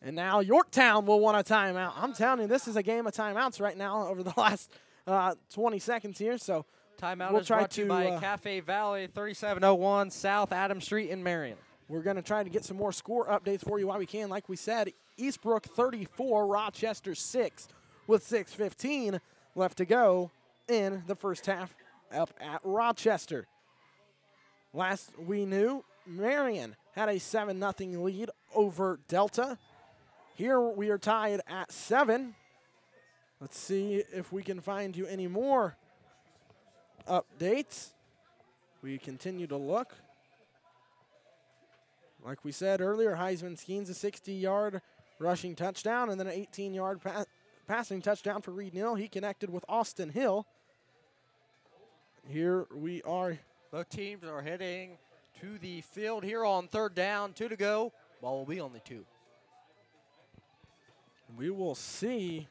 And now Yorktown will want a timeout. I'm telling you, this is a game of timeouts right now over the last 20 seconds here. So timeout is brought to you by Cafe Valley, 3701 South Adams Street in Marion. We're going to try to get some more score updates for you while we can. Like we said, Eastbrook 34, Rochester 6 with 6:15 left to go in the first half up at Rochester. Last we knew, Marion had a 7-0 lead over Delta. Here we are tied at 7. Let's see if we can find you any more updates. We continue to look. Like we said earlier, Heisman Skeens a 60-yard rushing touchdown and then an 18-yard passing touchdown for Reed Neal. He connected with Austin Hill. Here we are. Both teams are heading to the field here on 3rd down, 2 to go. Ball will be on the 2. We will see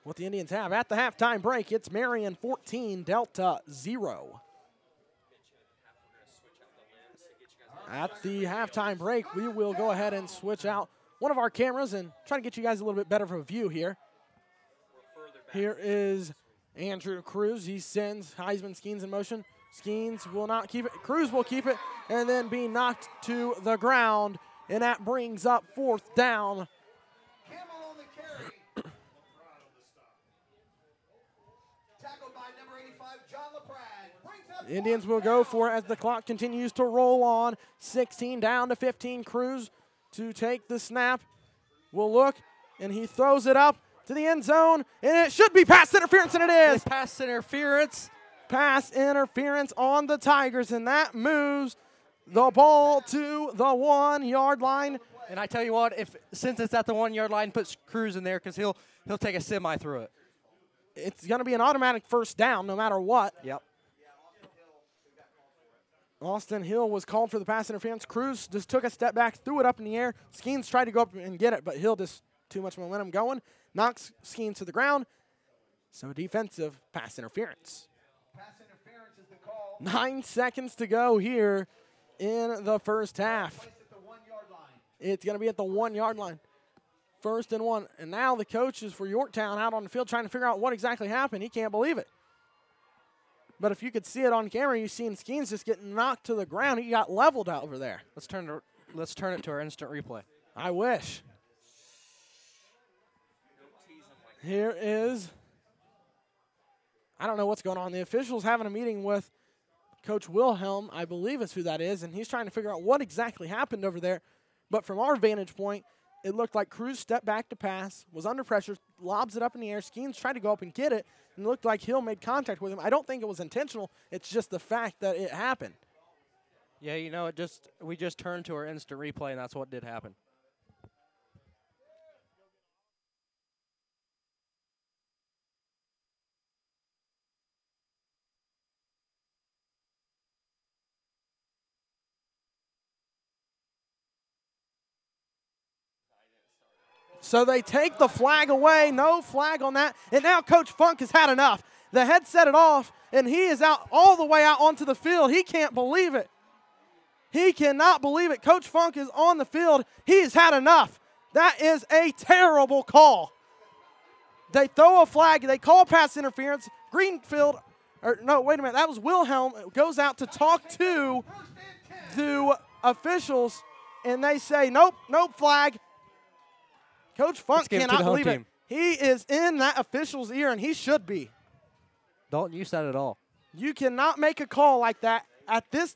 what the Indians have. At the halftime break, it's Marion 14, Delta 0. At the halftime break, we will go ahead and switch out one of our cameras and try to get you guys a little bit better of a view here. Here is Andrew Cruz. He sends Heisman Skeens in motion. Skeens will not keep it. Cruz will keep it and then be knocked to the ground. And that brings up 4th down. Camel on the carry. Tackled by number 85, John LaPrade. Brings up Indians will go for it as the clock continues to roll on. 16 down to 15. Cruz to take the snap. Will look, and he throws it up to the end zone, and it should be pass interference, and it is. Pass interference. Pass interference on the Tigers, and that moves the ball to the 1-yard line. And I tell you what, since it's at the 1-yard line, put Cruz in there because he'll take a semi through it. It's going to be an automatic 1st down no matter what. Yep. Austin Hill was called for the pass interference. Cruz just took a step back, threw it up in the air. Skeens tried to go up and get it, but Hill just too much momentum going. Knocks Skeens to the ground. So defensive pass interference. Pass interference is the call. 9 seconds to go here in the first half. Placed at the 1-yard line. It's going to be at the 1-yard line. 1st and 1. And now the coaches for Yorktown out on the field trying to figure out what exactly happened. He can't believe it. But if you could see it on camera, you've seen Skeens just get knocked to the ground. He got leveled out over there. Let's turn it to our instant replay. I wish. Here is, I don't know what's going on. The official's having a meeting with Coach Wilhelm, I believe is who that is, and he's trying to figure out what exactly happened over there. But from our vantage point, it looked like Cruz stepped back to pass, was under pressure, lobs it up in the air. Skeens tried to go up and get it, and it looked like Hill made contact with him. I don't think it was intentional. It's just the fact that it happened. Yeah, you know, we just turned to our instant replay, and that's what did happen. So they take the flag away, no flag on that, and now Coach Funk has had enough. The head set it off, and he is out all the way out onto the field. He can't believe it. He cannot believe it. Coach Funk is on the field. He's had enough. That is a terrible call. They throw a flag. They call pass interference. Greenfield, or no, wait a minute. That was Wilhelm. Goes out to talk to the officials, and they say, nope, nope, flag. Coach Funk cannot believe it. He is in that official's ear, and he should be. Don't use that at all. You cannot make a call like that at this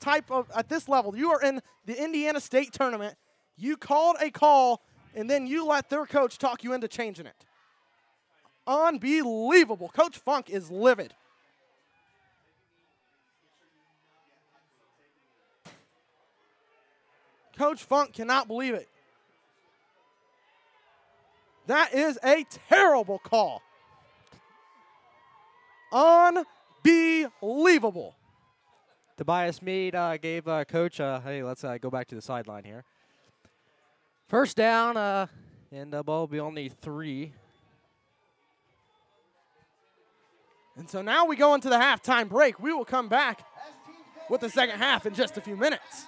level. You are in the Indiana State tournament. You called a call, and then you let their coach talk you into changing it. Unbelievable. Coach Funk is livid. Coach Funk cannot believe it. That is a terrible call. Unbelievable. Tobias Meade gave Coach, hey, let's go back to the sideline here. 1st down, and the ball will be on the 3. And so now we go into the halftime break. We will come back with the second half in just a few minutes.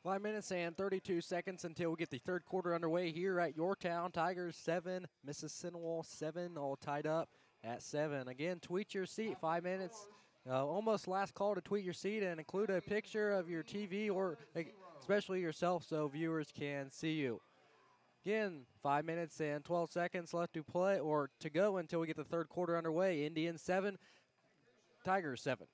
5 minutes and 32 seconds until we get the third quarter underway here at Yorktown. Tigers 7, Mississinewa 7, all tied up at 7. Again, tweet your seat. 5 minutes, almost last call to tweet your seat and include a picture of your TV or especially yourself so viewers can see you. Again, 5 minutes and 12 seconds left to play or to go until we get the third quarter underway. Indians 7, Tigers 7.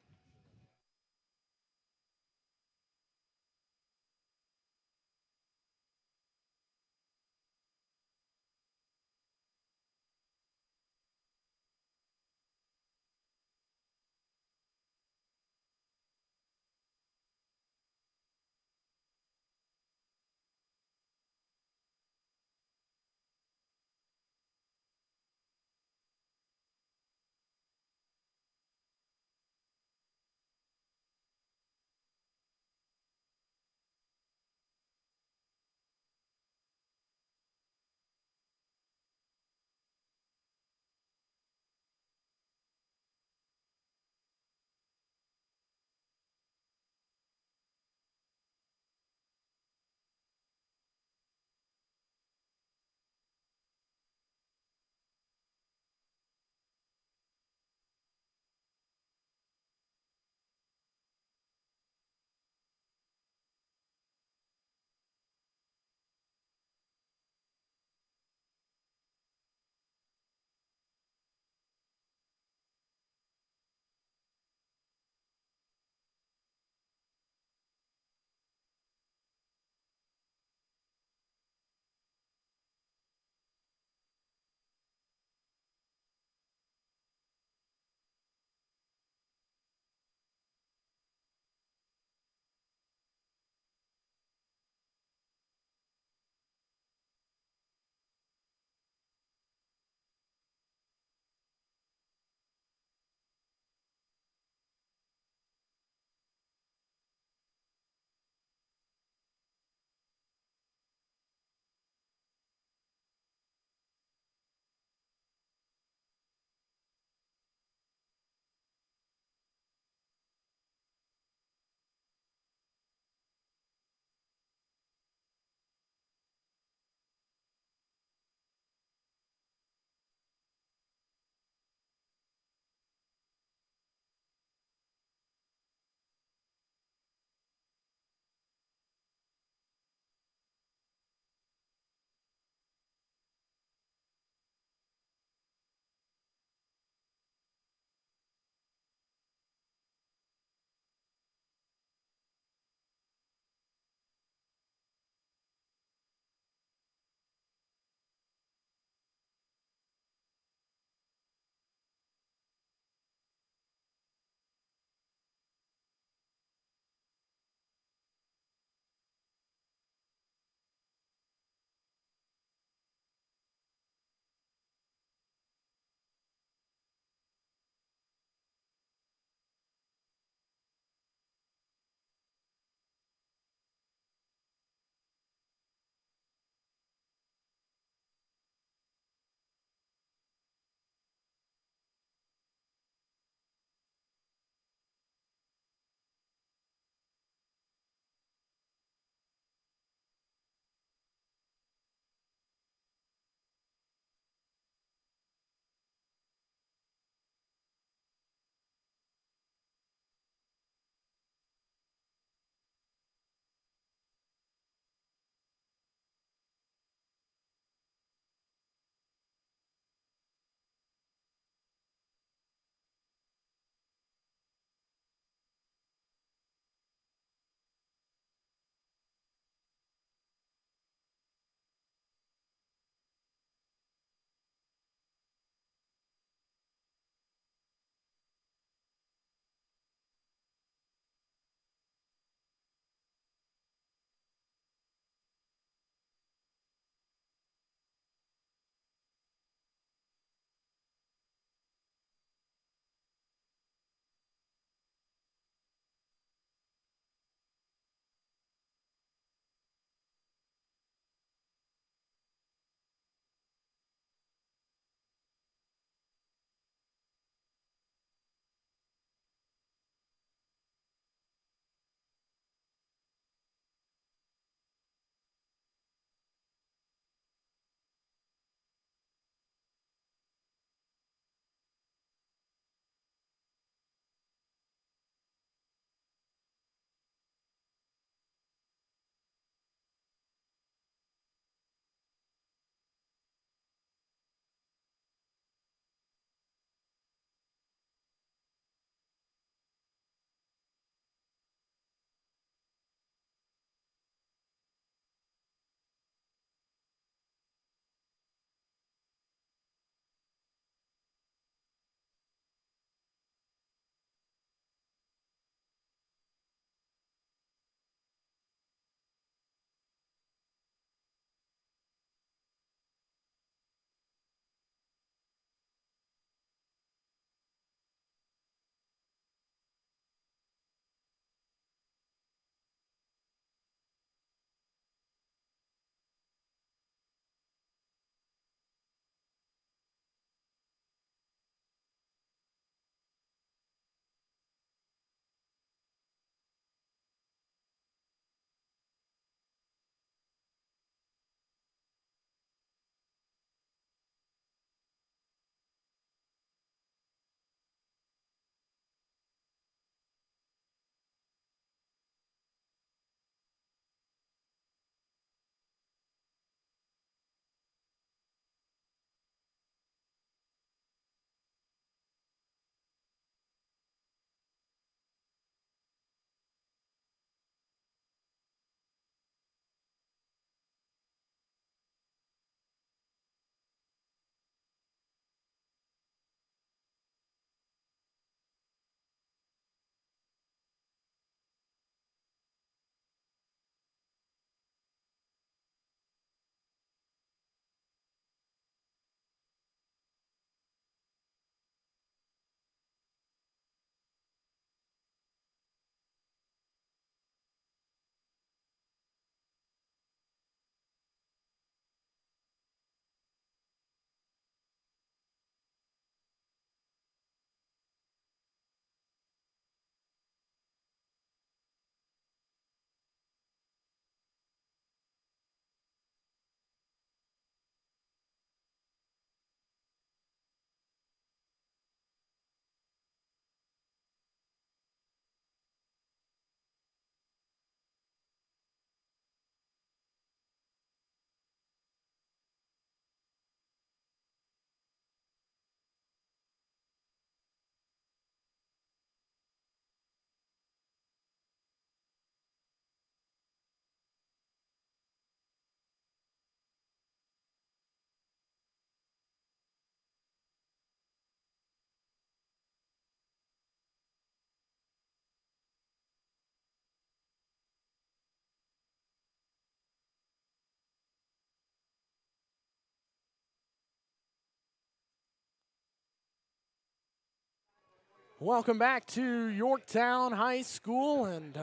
Welcome back to Yorktown High School, and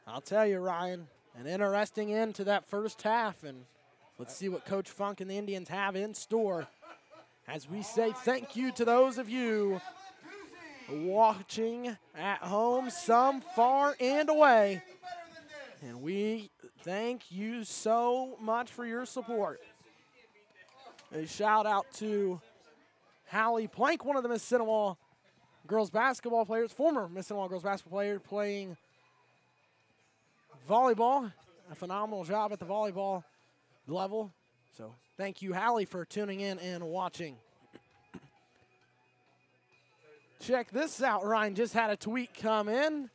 I'll tell you, Ryan, an interesting end to that first half, and let's see what Coach Funk and the Indians have in store as we say thank you to those of you watching at home, some far and away, and we thank you so much for your support. A shout out to Hallie Plank, one of the Mississinewa girls basketball players, former Mississinewa girls basketball player playing volleyball. A phenomenal job at the volleyball level. So thank you, Hallie, for tuning in and watching. Check this out, Ryan just had a tweet come in.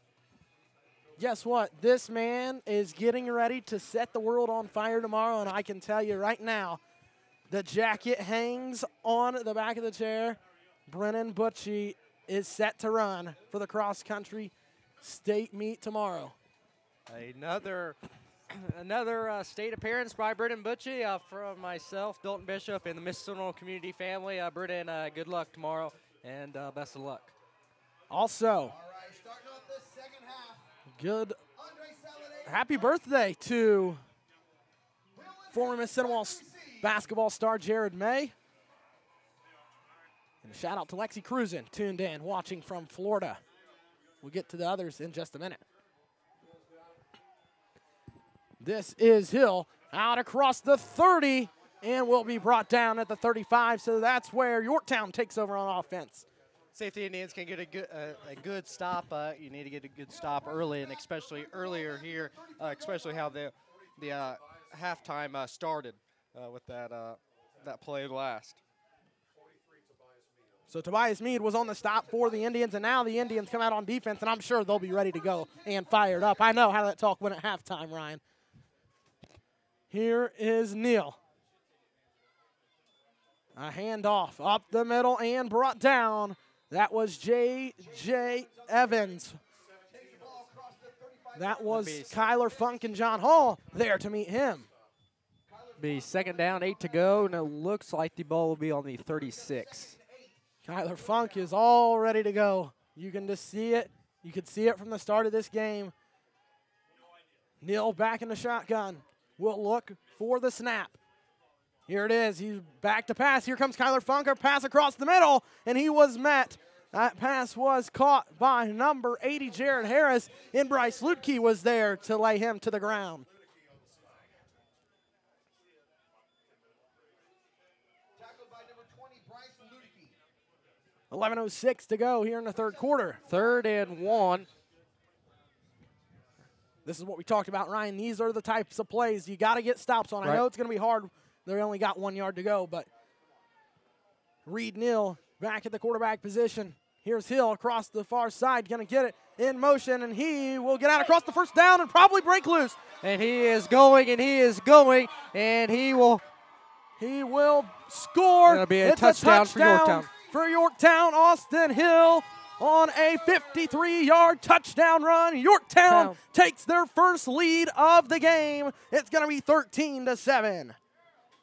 Guess what? This man is getting ready to set the world on fire tomorrow, and I can tell you right now, the jacket hangs on the back of the chair. Brennan Butchie is set to run for the cross-country state meet tomorrow. Another state appearance by Brennan Butchie from myself, Dalton Bishop, and the Mississinewa Community family. Brennan, good luck tomorrow, and best of luck. Also, All right, starting off this second half. good Andre Saladin. happy birthday to former Mississinewa basketball star Jared May. And a shout out to Lexi Cruzen, tuned in, watching from Florida. We'll get to the others in just a minute. This is Hill out across the 30 and will be brought down at the 35. So that's where Yorktown takes over on offense. See if the Indians can get a good stop. You need to get a good stop early, and especially earlier here, especially how the halftime started with that play last. So Tobias Mead was on the stop for the Indians, and now the Indians come out on defense, and I'm sure they'll be ready to go and fired up. I know how that talk went at halftime, Ryan. Here is Neal. A handoff up the middle and brought down. That was J.J. Evans. That was Kyler Funk and John Hall there to meet him. Be second down, 8 to go, and it looks like the ball will be on the 36. Kyler Funk is all ready to go. You can just see it. You could see it from the start of this game. Neal back in the shotgun. Will look for the snap. Here it is. He's back to pass. Here comes Kyler Funk. A pass across the middle, and he was met. That pass was caught by number 80, Jared Harris, and Bryce Lutke was there to lay him to the ground. Tackled by number 20, Bryce Lutke. 11:06 to go here in the third quarter. 3rd and 1. This is what we talked about, Ryan. These are the types of plays you got to get stops on. Right. I know it's going to be hard. They only got 1 yard to go, but Reed Neal back at the quarterback position. Here's Hill across the far side, going to get it in motion, and he will get out across the first down and probably break loose. And he is going, and he is going, and he will score. It'll be a It's touchdown for Yorktown. For Yorktown, Austin Hill on a 53-yard touchdown run. Yorktown takes their first lead of the game. It's going to be 13-7.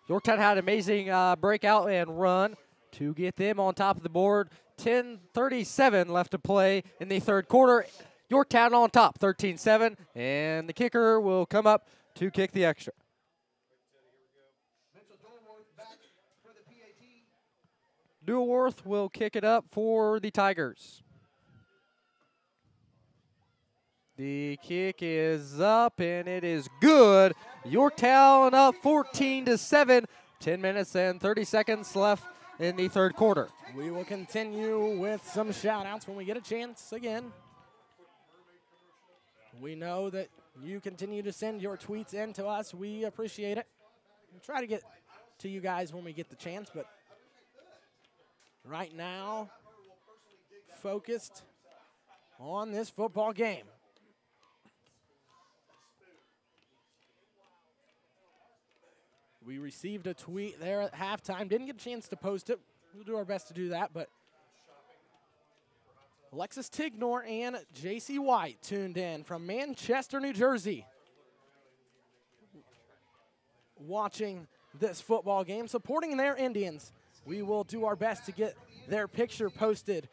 Yorktown had an amazing breakout and run to get them on top of the board. 10:37 left to play in the third quarter. Yorktown on top, 13-7, and the kicker will come up to kick the extra. Dewarth will kick it up for the Tigers. The kick is up, and it is good. Yorktown up 14-7. 10 minutes and 30 seconds left in the third quarter. We will continue with some shout-outs when we get a chance again. We know that you continue to send your tweets in to us. We appreciate it. We'll try to get to you guys when we get the chance, but right now, focused on this football game. We received a tweet there at halftime. Didn't get a chance to post it. We'll do our best to do that, but Alexis Tignor and J.C. White tuned in from Manchester, New Jersey, watching this football game, supporting their Indians. We will do our best to get their picture posted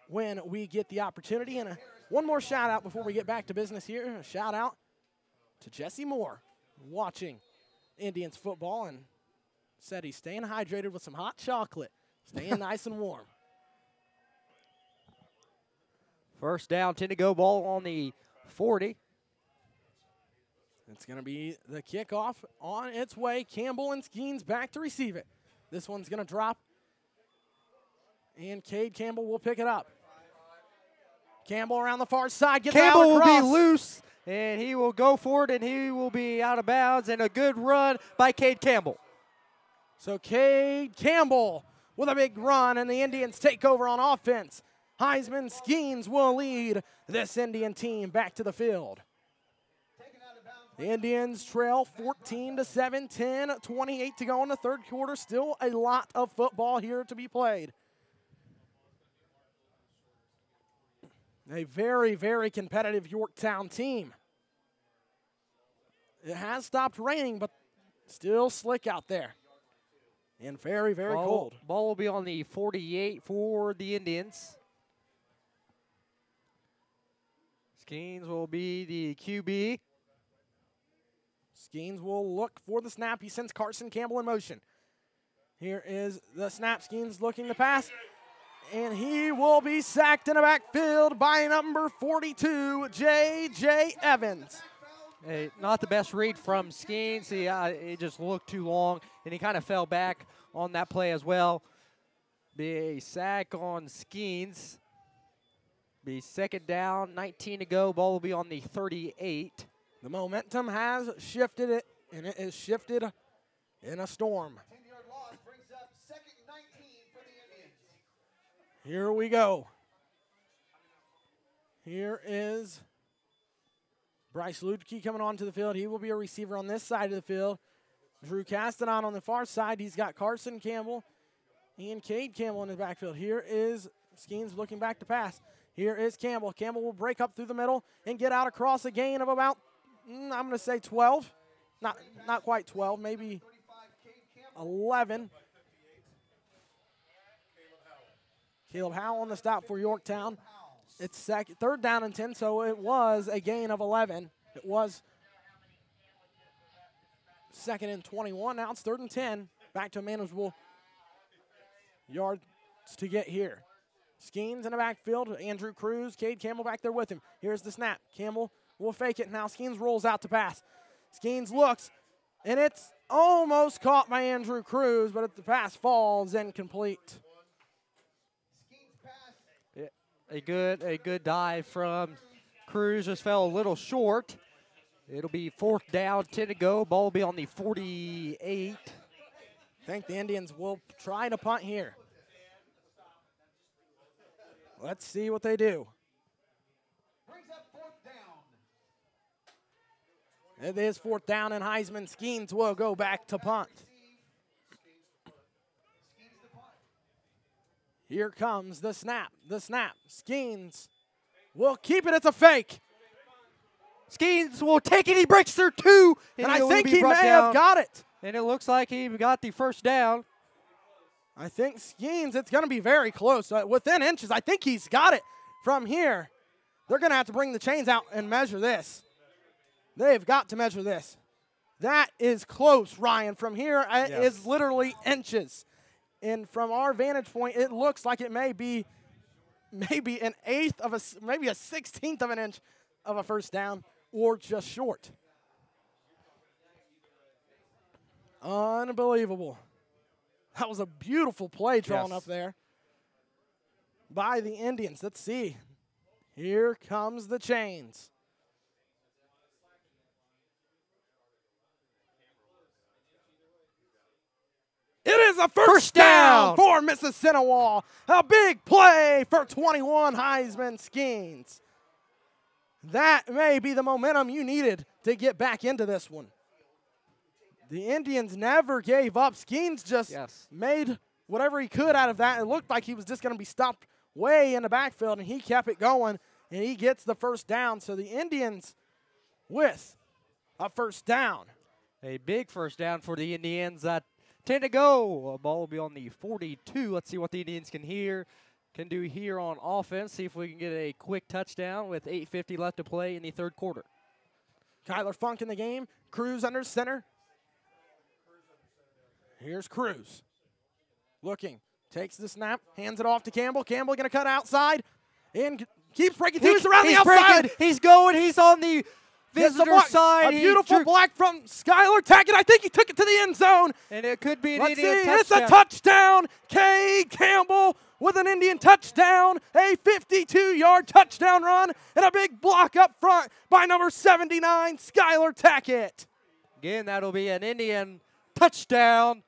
when we get the opportunity. And one more shout out before we get back to business here. A shout out to Jesse Moore watching Indians football and said he's staying hydrated with some hot chocolate, staying nice and warm. First down, 10 to go, ball on the 40. It's going to be the kickoff on its way. Campbell and Skeens back to receive it. This one's going to drop, and Cade Campbell will pick it up. Campbell around the far side, gets Campbell out across. will be loose, and he will go for it, and he will be out of bounds, and a good run by Cade Campbell. So Cade Campbell with a big run, and the Indians take over on offense. Heisman Skeens will lead this Indian team back to the field. The Indians trail 14-7, 10:28 to go in the third quarter. Still a lot of football here to be played. A very, very competitive Yorktown team. It has stopped raining, but still slick out there. And very, very cold. Ball will be on the 48 for the Indians. Skeens will be the QB. Skeens will look for the snap. He sends Carson Campbell in motion. Here is the snap. Skeens looking to pass. And he will be sacked in the backfield by number 42, J.J. Evans. Hey, not the best read from Skeens. It just looked too long, and he kind of fell back on that play as well. Be a sack on Skeens. Be second down, 19 to go. Ball will be on the 38. The momentum has shifted it, and it is shifted in a storm. 10-yard loss brings up second 19 for the Indians. Here we go. Here is Bryce Ludke coming onto the field. He will be a receiver on this side of the field. Drew Castanon on the far side. He's got Carson Campbell and Cade Campbell in the backfield. Here is Skeens looking back to pass. Here is Campbell. Campbell will break up through the middle and get out across a gain of about, I'm going to say 12. Not quite 12, maybe 11. Caleb Howell on the stop for Yorktown. It's third down and 10, so it was a gain of 11. It was second and 21. Now it's third and 10. Back to a manageable yards to get here. Skeens in the backfield. Andrew Cruz, Cade Campbell back there with him. Here's the snap. Campbell will fake it. Now Skeens rolls out to pass. Skeens looks, and it's almost caught by Andrew Cruz, but the pass falls incomplete. A good dive from Cruz, just fell a little short. It'll be fourth down, 10 to go. Ball will be on the 48. I think the Indians will try to punt here. Let's see what they do. Brings up fourth down. It is fourth down, and Heisman Skeens will go back to punt. Here comes the snap. The snap. Skeens will keep it. It's a fake. Skeens will take it. He breaks through two. And I think he may have got it. And it looks like he got the first down. I think Skeens, it's going to be very close. Within inches, I think he's got it from here. They're going to have to bring the chains out and measure this. They've got to measure this. That is close, Ryan. From here, it is literally inches. And from our vantage point, it looks like it may be maybe an eighth of maybe a 16th of an inch of a first down, or just short. Unbelievable. That was a beautiful play drawn up there by the Indians. Let's see. Here comes the chains. It is a first down for Mississinewa. A big play for 21 Heisman Skeens. That may be the momentum you needed to get back into this one. The Indians never gave up. Skeens just made whatever he could out of that. It looked like he was just going to be stopped way in the backfield, and he kept it going, and he gets the first down. So the Indians with a first down. A big first down for the Indians. 10 to go. Ball will be on the 42. Let's see what the Indians can can do here on offense. See if we can get a quick touchdown with 8:50 left to play in the third quarter. Kyler Funk in the game. Cruz under center. Here's Cruz. Looking. Takes the snap. Hands it off to Campbell. Campbell going to cut outside. And keeps breaking through. He's around the outside. Breaking. He's going. He's on the visitor side. A beautiful block from Skylar Tackett. I think he took it to the end zone. And it could be an Let's Indian see. touchdown. It's a touchdown. Cade Campbell with an Indian touchdown. A 52-yard touchdown run. And a big block up front by number 79, Skylar Tackett. Again, that'll be an Indian touchdown.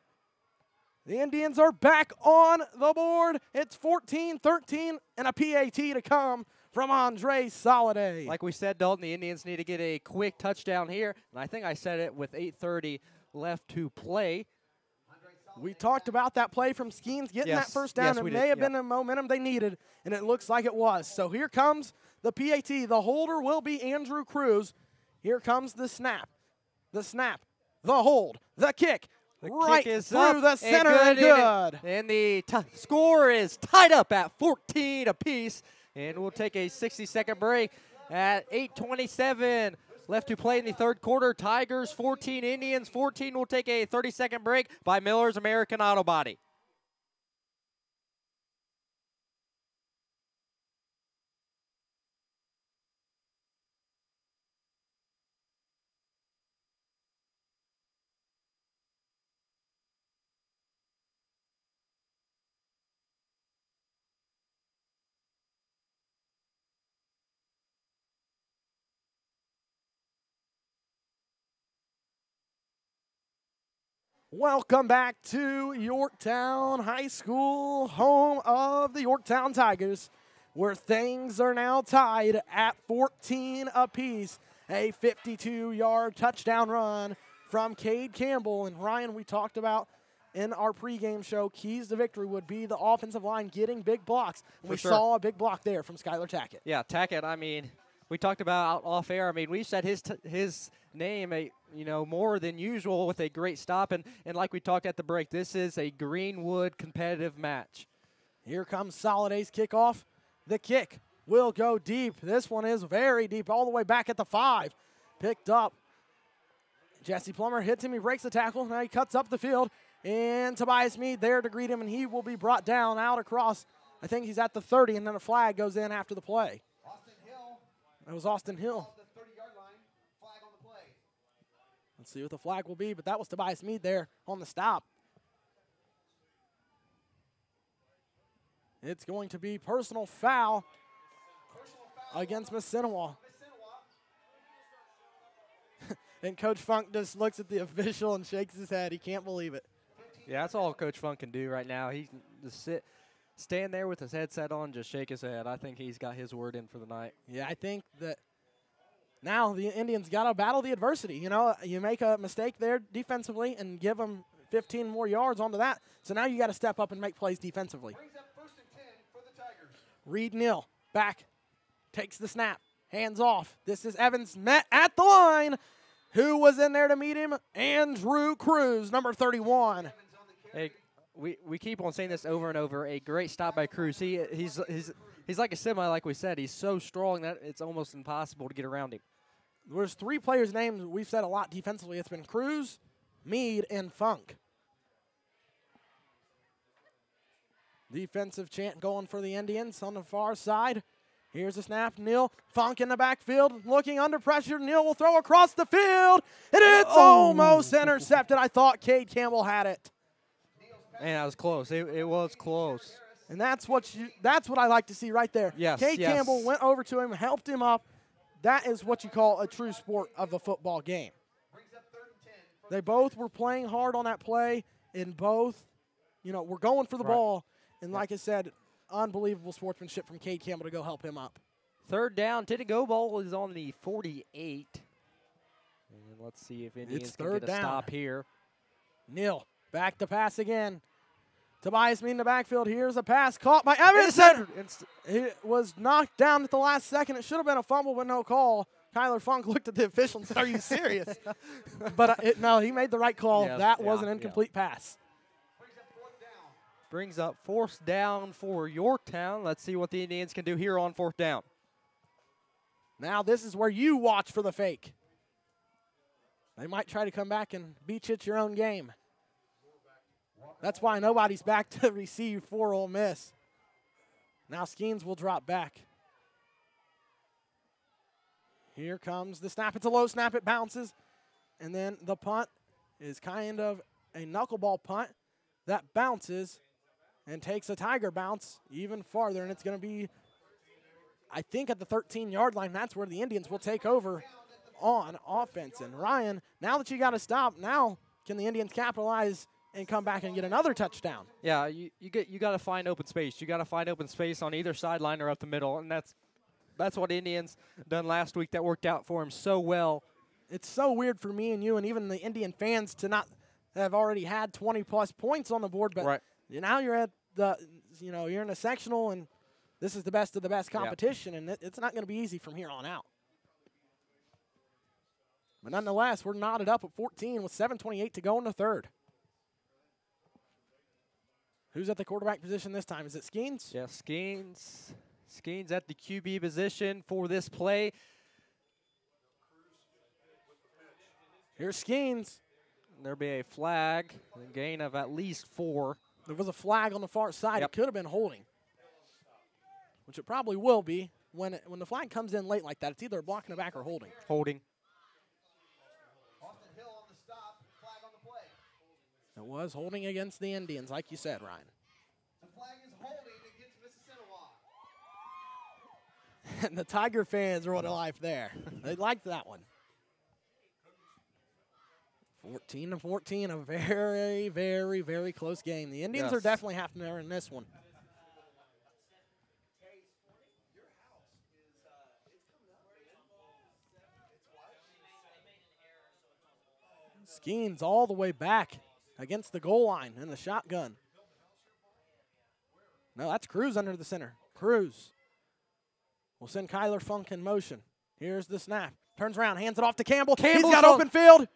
The Indians are back on the board. It's 14-13 and a PAT to come from Andre Soliday. Like we said, Dalton, the Indians need to get a quick touchdown here. And I think I said it with 8:30 left to play. We talked about that play from Skeens getting that first down. Yes, it may have been the momentum they needed, and it looks like it was. So here comes the PAT. The holder will be Andrew Cruz. Here comes the snap. The snap. The hold. The kick. The right kick is through up the center and good. And the score is tied up at 14 apiece. And we'll take a 60-second break at 8:27 left to play in the third quarter. Tigers 14, Indians 14. We'll take a 30-second break by Miller's American Auto Body. Welcome back to Yorktown High School, home of the Yorktown Tigers, where things are now tied at 14 apiece. A 52-yard touchdown run from Cade Campbell. And Ryan, we talked about in our pregame show, keys to victory would be the offensive line getting big blocks. And we saw a big block there from Skylar Tackett. Yeah, Tackett, I mean, we talked about off air. I mean, we said his name, more than usual with a great stop. And like we talked at the break, this is a Greenwood competitive match. Here comes Soliday's kickoff. The kick will go deep. This one is very deep, all the way back at the 5. Picked up. Jesse Plummer hits him. He breaks the tackle. Now he cuts up the field. And Tobias Meade there to greet him, and he will be brought down out across. I think he's at the 30, and then a flag goes in after the play. That was Austin Hill. Let's see what the flag will be, but that was Tobias Meade there on the stop. It's going to be personal foul against Mississinewa. And Coach Funk just looks at the official and shakes his head. He can't believe it. Yeah, that's all Coach Funk can do right now. He can just stand there with his headset on, just shake his head. I think he's got his word in for the night. Yeah, I think that now the Indians got to battle the adversity. You make a mistake there defensively and give them 15 more yards onto that. So now you got to step up and make plays defensively. Brings up 1st and 10 for the Tigers. Reed Neal back, takes the snap, hands off. This is Evans met at the line. Who was in there to meet him? Andrew Cruz, number 31. Hey, we keep on saying this over and over. A great stop by Cruz. He's like a semi, like we said. He's so strong that it's almost impossible to get around him. There's 3 players' names we've said a lot defensively. It's been Cruz, Meade, and Funk. Defensive chant going for the Indians on the far side. Here's a snap. Neal, Funk in the backfield, looking under pressure. Neal will throw across the field, and it's almost intercepted. I thought Cade Campbell had it. Man, that was close. It was close. And that's what I like to see right there. Yes, Cade Campbell went over to him, helped him up. That is what you call a true sport of a football game. They both were playing hard on that play, and both, were going for the ball. And like I said, unbelievable sportsmanship from Cade Campbell to go help him up. 3rd down. Go ball is on the 48. And let's see if Indians can get a stop here. Neal, back to pass again. Tobias Meade in the backfield. Here's a pass caught by Evans. It was knocked down at the last second. It should have been a fumble, but no call. Kyler Funk looked at the official and said, "Are you serious?" But no, he made the right call. Yes, that was an incomplete pass. brings up 4th down for Yorktown. Let's see what the Indians can do here on 4th down. Now this is where you watch for the fake. They might try to come back and beat you at your own game. That's why nobody's back to receive for Ole Miss. Now Skeens will drop back. Here comes the snap. It's a low snap. It bounces. And then the punt is kind of a knuckleball punt that bounces and takes a Tiger bounce even farther. And it's going to be, I think, at the 13-yard line. That's where the Indians will take over on offense. And Ryan, now that you got to stop, now can the Indians capitalize and come back and get another touchdown? Yeah, you got to find open space. You got to find open space on either sideline or up the middle, and that's what Indians done last week. That worked out for them so well. It's so weird for me and you and even the Indian fans to not have already had 20-plus points on the board, but right. Now you're at the, you're in a sectional, and this is the best of the best competition, and it's not going to be easy from here on out. But nonetheless, we're knotted up at 14 with 7:28 to go in the third. Who's at the quarterback position this time? Is it Skeens? Yeah, Skeens. Skeens at the QB position for this play. Here's Skeens. There'll be a flag, a gain of at least 4. There was a flag on the far side. Yep. It could have been holding, which it probably will be. When the flag comes in late like that, it's either blocking the back or holding. Holding. Austin Hill on the stop, flag on the play. It was holding against the Indians, like you said, Ryan. The flag is holding against Mississinewa. And the Tiger fans are on a life there. They liked that one. 14-14, a very, very, very close game. The Indians are definitely having to in this one. Skeens all the way back against the goal line in the shotgun. No, that's Cruz under the center. Cruz will send Kyler Funk in motion. Here's the snap. Turns around, hands it off to Campbell. He's got open field.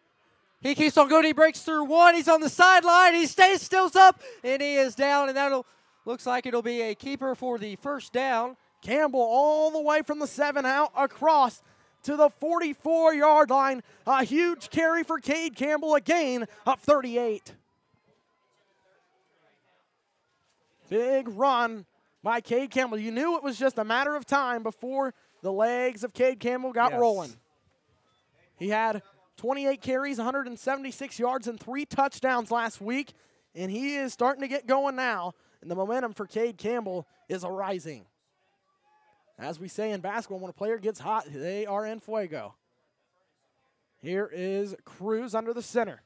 He keeps on going. He breaks through one. He's on the sideline. He stays stills up, and he is down. And looks like it'll be a keeper for the first down. Campbell all the way from the 7 out across to the 44-yard line. A huge carry for Cade Campbell, a gain of 38. Big run by Cade Campbell. You knew it was just a matter of time before the legs of Cade Campbell got rolling. He had 28 carries, 176 yards, and 3 touchdowns last week, and he is starting to get going now, and the momentum for Cade Campbell is arising. As we say in basketball, when a player gets hot, they are in fuego. Here is Cruz under the center.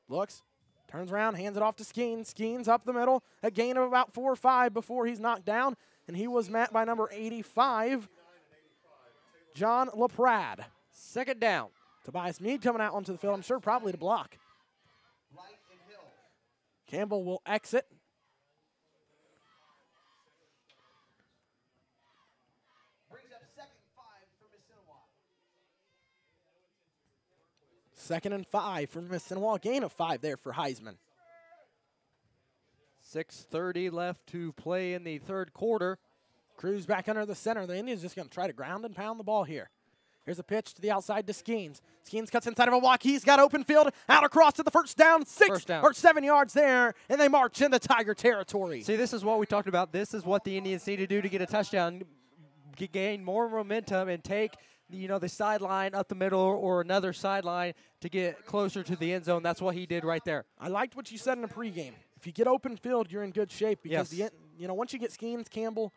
Looks, turns around, hands it off to Skeens. Skeens up the middle, a gain of about 4 or 5 before he's knocked down, and he was met by number 85, John LaPrade. Second down. Tobias Meade coming out onto the field, I'm sure probably to block. Light and Hill. Campbell will exit. Brings up 2nd and 5 for Mississinewa. 2nd and 5 for Mississinewa. Gain of 5 there for Heisman. 6:30 left to play in the third quarter. Cruz back under the center. The Indians just going to try to ground and pound the ball here. Here's a pitch to the outside to Skeens. Skeens cuts inside of a block. He's got open field. Out across to the first down. 6 or 7 yards there, and they march into Tiger territory. See, this is what we talked about. This is what the Indians need to do to get a touchdown, gain more momentum, and take the sideline up the middle or another sideline to get closer to the end zone. That's what he did right there. I liked what you said in the pregame. If you get open field, you're in good shape because once you get Skeens, Campbell,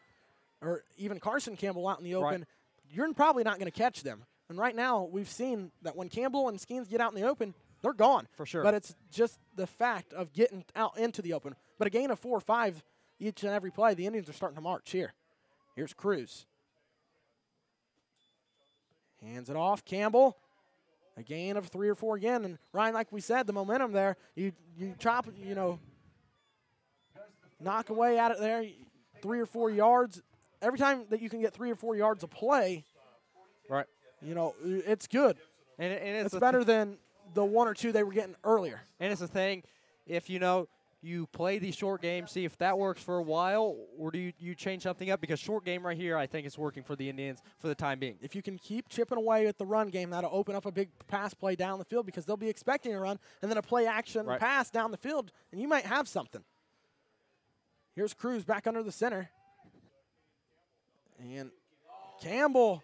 or even Carson Campbell out in the open, you're probably not going to catch them. And right now, we've seen that when Campbell and Skeens get out in the open, they're gone. For sure. But it's just the fact of getting out into the open. But a gain of 4 or 5 each and every play, the Indians are starting to march here. Here's Cruz. Hands it off. Campbell. A gain of 3 or 4 again. And Ryan, like we said, the momentum there, you chop, knock away at it there, 3 or 4 yards. Every time that you can get 3 or 4 yards of play, right? It's good. And it's better than the 1 or 2 they were getting earlier. And it's the thing, if you play these short games, see if that works for a while, or do you change something up? Because short game right here, I think is working for the Indians for the time being. If you can keep chipping away at the run game, that'll open up a big pass play down the field because they'll be expecting a run and then a play action pass down the field, and you might have something. Here's Cruz back under the center. And Campbell,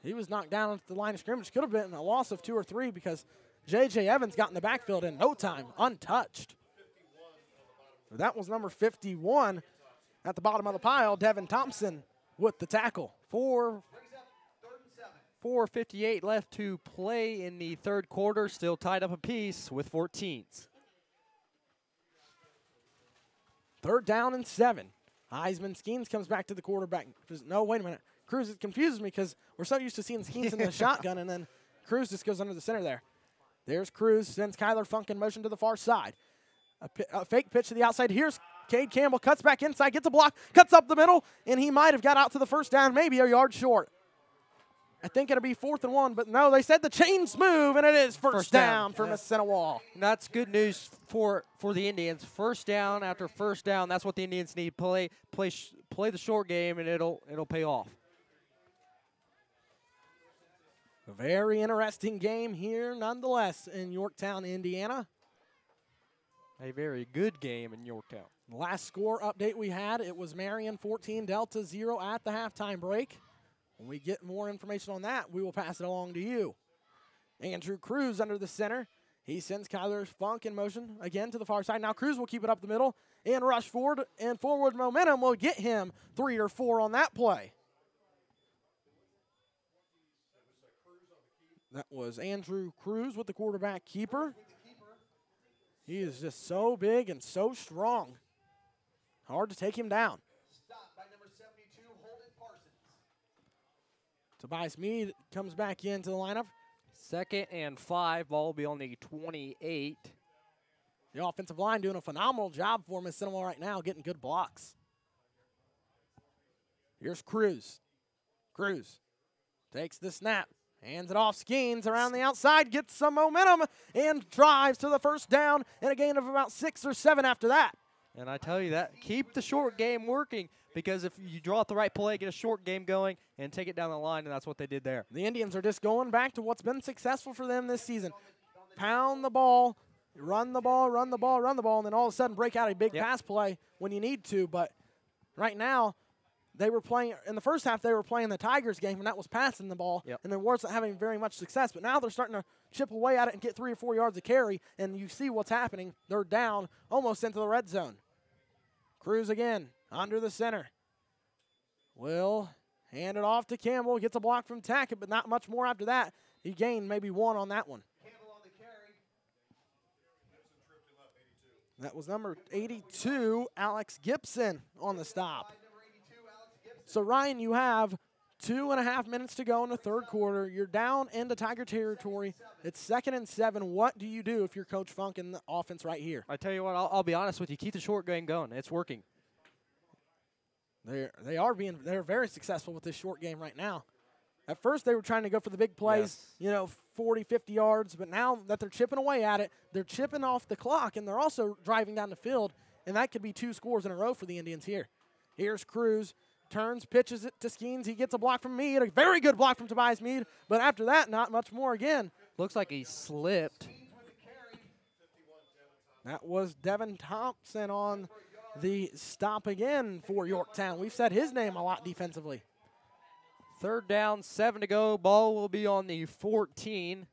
he was knocked down at the line of scrimmage. Could have been a loss of 2 or 3 because J.J. Evans got in the backfield in no time, untouched. That was number 51 at the bottom of the pile, Devin Thompson with the tackle. 4:58 left to play in the third quarter, still tied up apiece with 14s. 3rd down and 7. Heisman Skeens comes back to the quarterback. No, wait a minute. Cruz, it confuses me because we're so used to seeing Skeens in the shotgun, and then Cruz just goes under the center there. There's Cruz, sends Kyler Funk in motion to the far side. A fake pitch to the outside. Here's Cade Campbell, cuts back inside, gets a block, cuts up the middle, and he might have got out to the first down, maybe a yard short. I think it'll be 4th and 1, but no, they said the chains move, and it is first down for Mississinewa. That's good news for the Indians. First down after first down, that's what the Indians need. Play the short game, and it'll pay off. A very interesting game here, nonetheless, in Yorktown, Indiana. A very good game in Yorktown. The last score update we had, it was Marion 14, Delta 0 at the halftime break. When we get more information on that, we will pass it along to you. Andrew Cruz under the center. He sends Kyler Funk in motion again to the far side. Now Cruz will keep it up the middle and rush forward, and forward momentum will get him 3 or 4 on that play. That was Andrew Cruz with the quarterback keeper. He is just so big and so strong. Hard to take him down. Stopped by number 72, Holden Parsons. Tobias Meade comes back into the lineup. 2nd and 5, ball will be on the 28. The offensive line doing a phenomenal job for Mississinewa right now, getting good blocks. Here's Cruz. Cruz takes the snap. Hands it off, Skeens around the outside, gets some momentum, and drives to the first down, and a gain of about 6 or 7 after that. And I tell you that, keep the short game working, because if you draw up the right play, get a short game going, and take it down the line, and that's what they did there. The Indians are just going back to what's been successful for them this season. Pound the ball, run the ball, run the ball, run the ball, and then all of a sudden break out a big pass play when you need to. But right now, they were playing, in the first half, they were playing the Tigers game, and that was passing the ball, and they weren't having very much success. But now they're starting to chip away at it and get 3 or 4 yards of carry, and you see what's happening. They're down almost into the red zone. Cruz again, under the center. Will hand it off to Campbell, gets a block from Tackett, but not much more after that. He gained maybe 1 on that one. Campbell on the carry. That was number 82, Alex Gibson, on the stop. So, Ryan, you have 2.5 minutes to go in the third quarter. You're down into Tiger territory. It's 2nd and 7. What do you do if you're Coach Funk in the offense right here? I tell you what, I'll be honest with you. Keep the short game going. It's working. They're very successful with this short game right now. At first, they were trying to go for the big plays, 40, 50 yards. But now that they're chipping away at it, they're chipping off the clock, and they're also driving down the field. And that could be 2 scores in a row for the Indians here. Here's Cruz. Turns, pitches it to Skeens. He gets a block from Meade. A very good block from Tobias Meade. But after that, not much more again. Looks like he slipped. That was Devin Thompson on the stop again for Yorktown. We've said his name a lot defensively. 3rd down, 7 to go. Ball will be on the 14.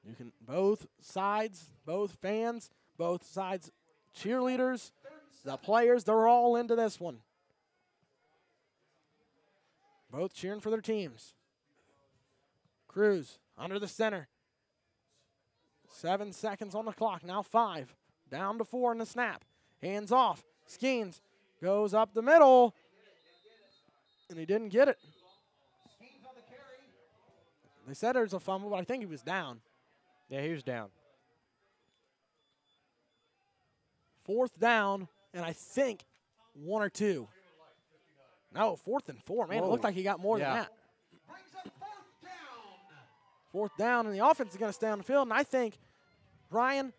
You can both sides, both fans, both sides cheerleaders, the players, they're all into this one. Both cheering for their teams. Cruz under the center. 7 seconds on the clock, now 5. Down to 4 in the snap. Hands off. Skeens goes up the middle, and he didn't get it. They said there's a fumble, but I think he was down. Yeah, he was down. 4th down, and I think 1 or 2. No, 4th and 4. Man, It looked like he got more than that. 4th down, and the offense is going to stay on the field. And I think, Ryan,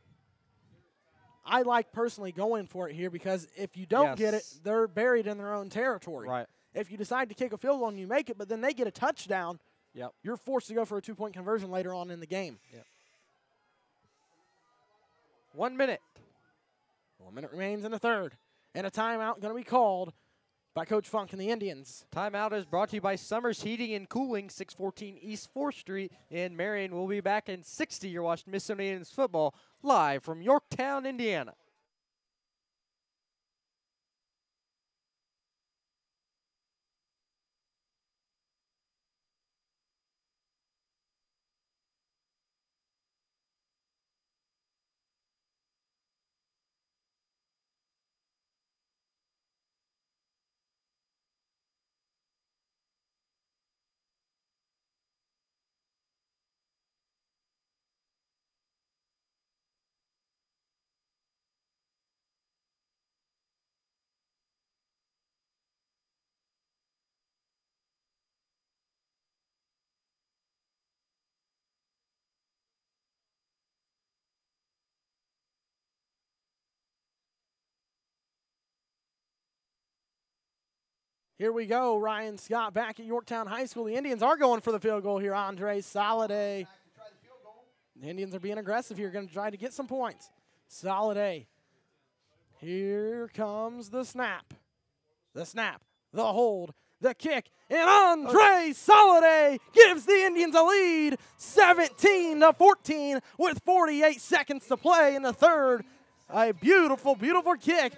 I like personally going for it here because if you don't get it, they're buried in their own territory. Right. If you decide to kick a field goal and you make it, but then they get a touchdown, Yep. you're forced to go for a 2-point conversion later on in the game. Yep. 1 minute. 1 minute remains in the third. And a timeout going to be called by Coach Funk and the Indians. Timeout is brought to you by Summers Heating and Cooling, 614 East 4th Street in Marion. We'll be back in 60. You're watching Mississippi Indians football live from Yorktown, Indiana. Here we go. Ryan Scott back at Yorktown High School. The Indians are going for the field goal here. Andre Soliday. The Indians are being aggressive here, going to try to get some points. Soliday. Here comes the snap. The snap, the hold, the kick, and Andre Soliday gives the Indians a lead, 17-14 with 48 seconds to play in the third. A beautiful, beautiful kick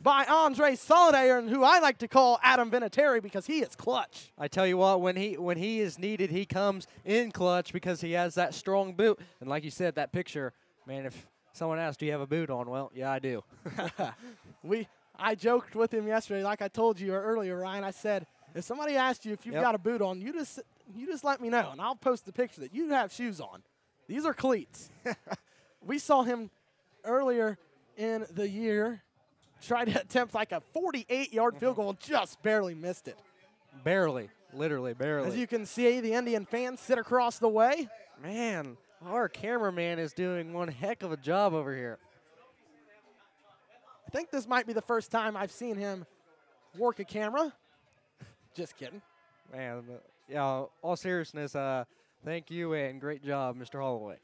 by Andre Soliday, and who I like to call Adam Vinatieri because he is clutch. I tell you what, when he is needed, he comes in clutch because he has that strong boot. And like you said, that picture, man, if someone asked, do you have a boot on? Well, yeah, I do. I joked with him yesterday, like I told you earlier, Ryan. I said, if somebody asked you if you've got a boot on, you just let me know, and I'll post the picture that you have shoes on. These are cleats. We saw him earlier in the year try to attempt like a 48-yard field goal and just barely missed it. Barely, literally barely. As you can see, the Indian fans sit across the way. Man, our cameraman is doing one heck of a job over here. I think this might be the first time I've seen him work a camera. Just kidding. Man, yeah, all seriousness, thank you and great job, Mr. Holloway.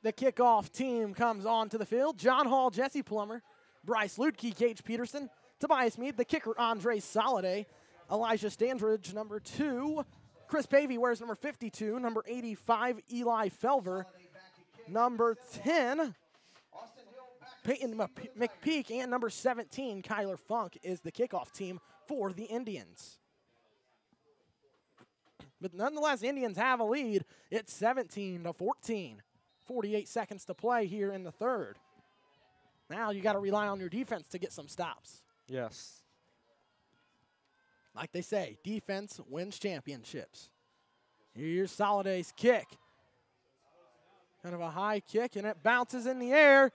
The kickoff team comes onto the field. John Hall, Jesse Plummer, Bryce Ludke, Gage Peterson, Tobias Meade, the kicker, Andre Soliday, Elijah Standridge, number 2. Chris Pavey wears number 52, number 85, Eli Felver, number 10, Peyton McPeak, and number 17, Kyler Funk, is the kickoff team for the Indians. But nonetheless, Indians have a lead. It's 17-14. 48 seconds to play here in the third. Now you got to rely on your defense to get some stops. Yes. Like they say, defense wins championships. Here's Soliday's kick. Kind of a high kick, and it bounces in the air.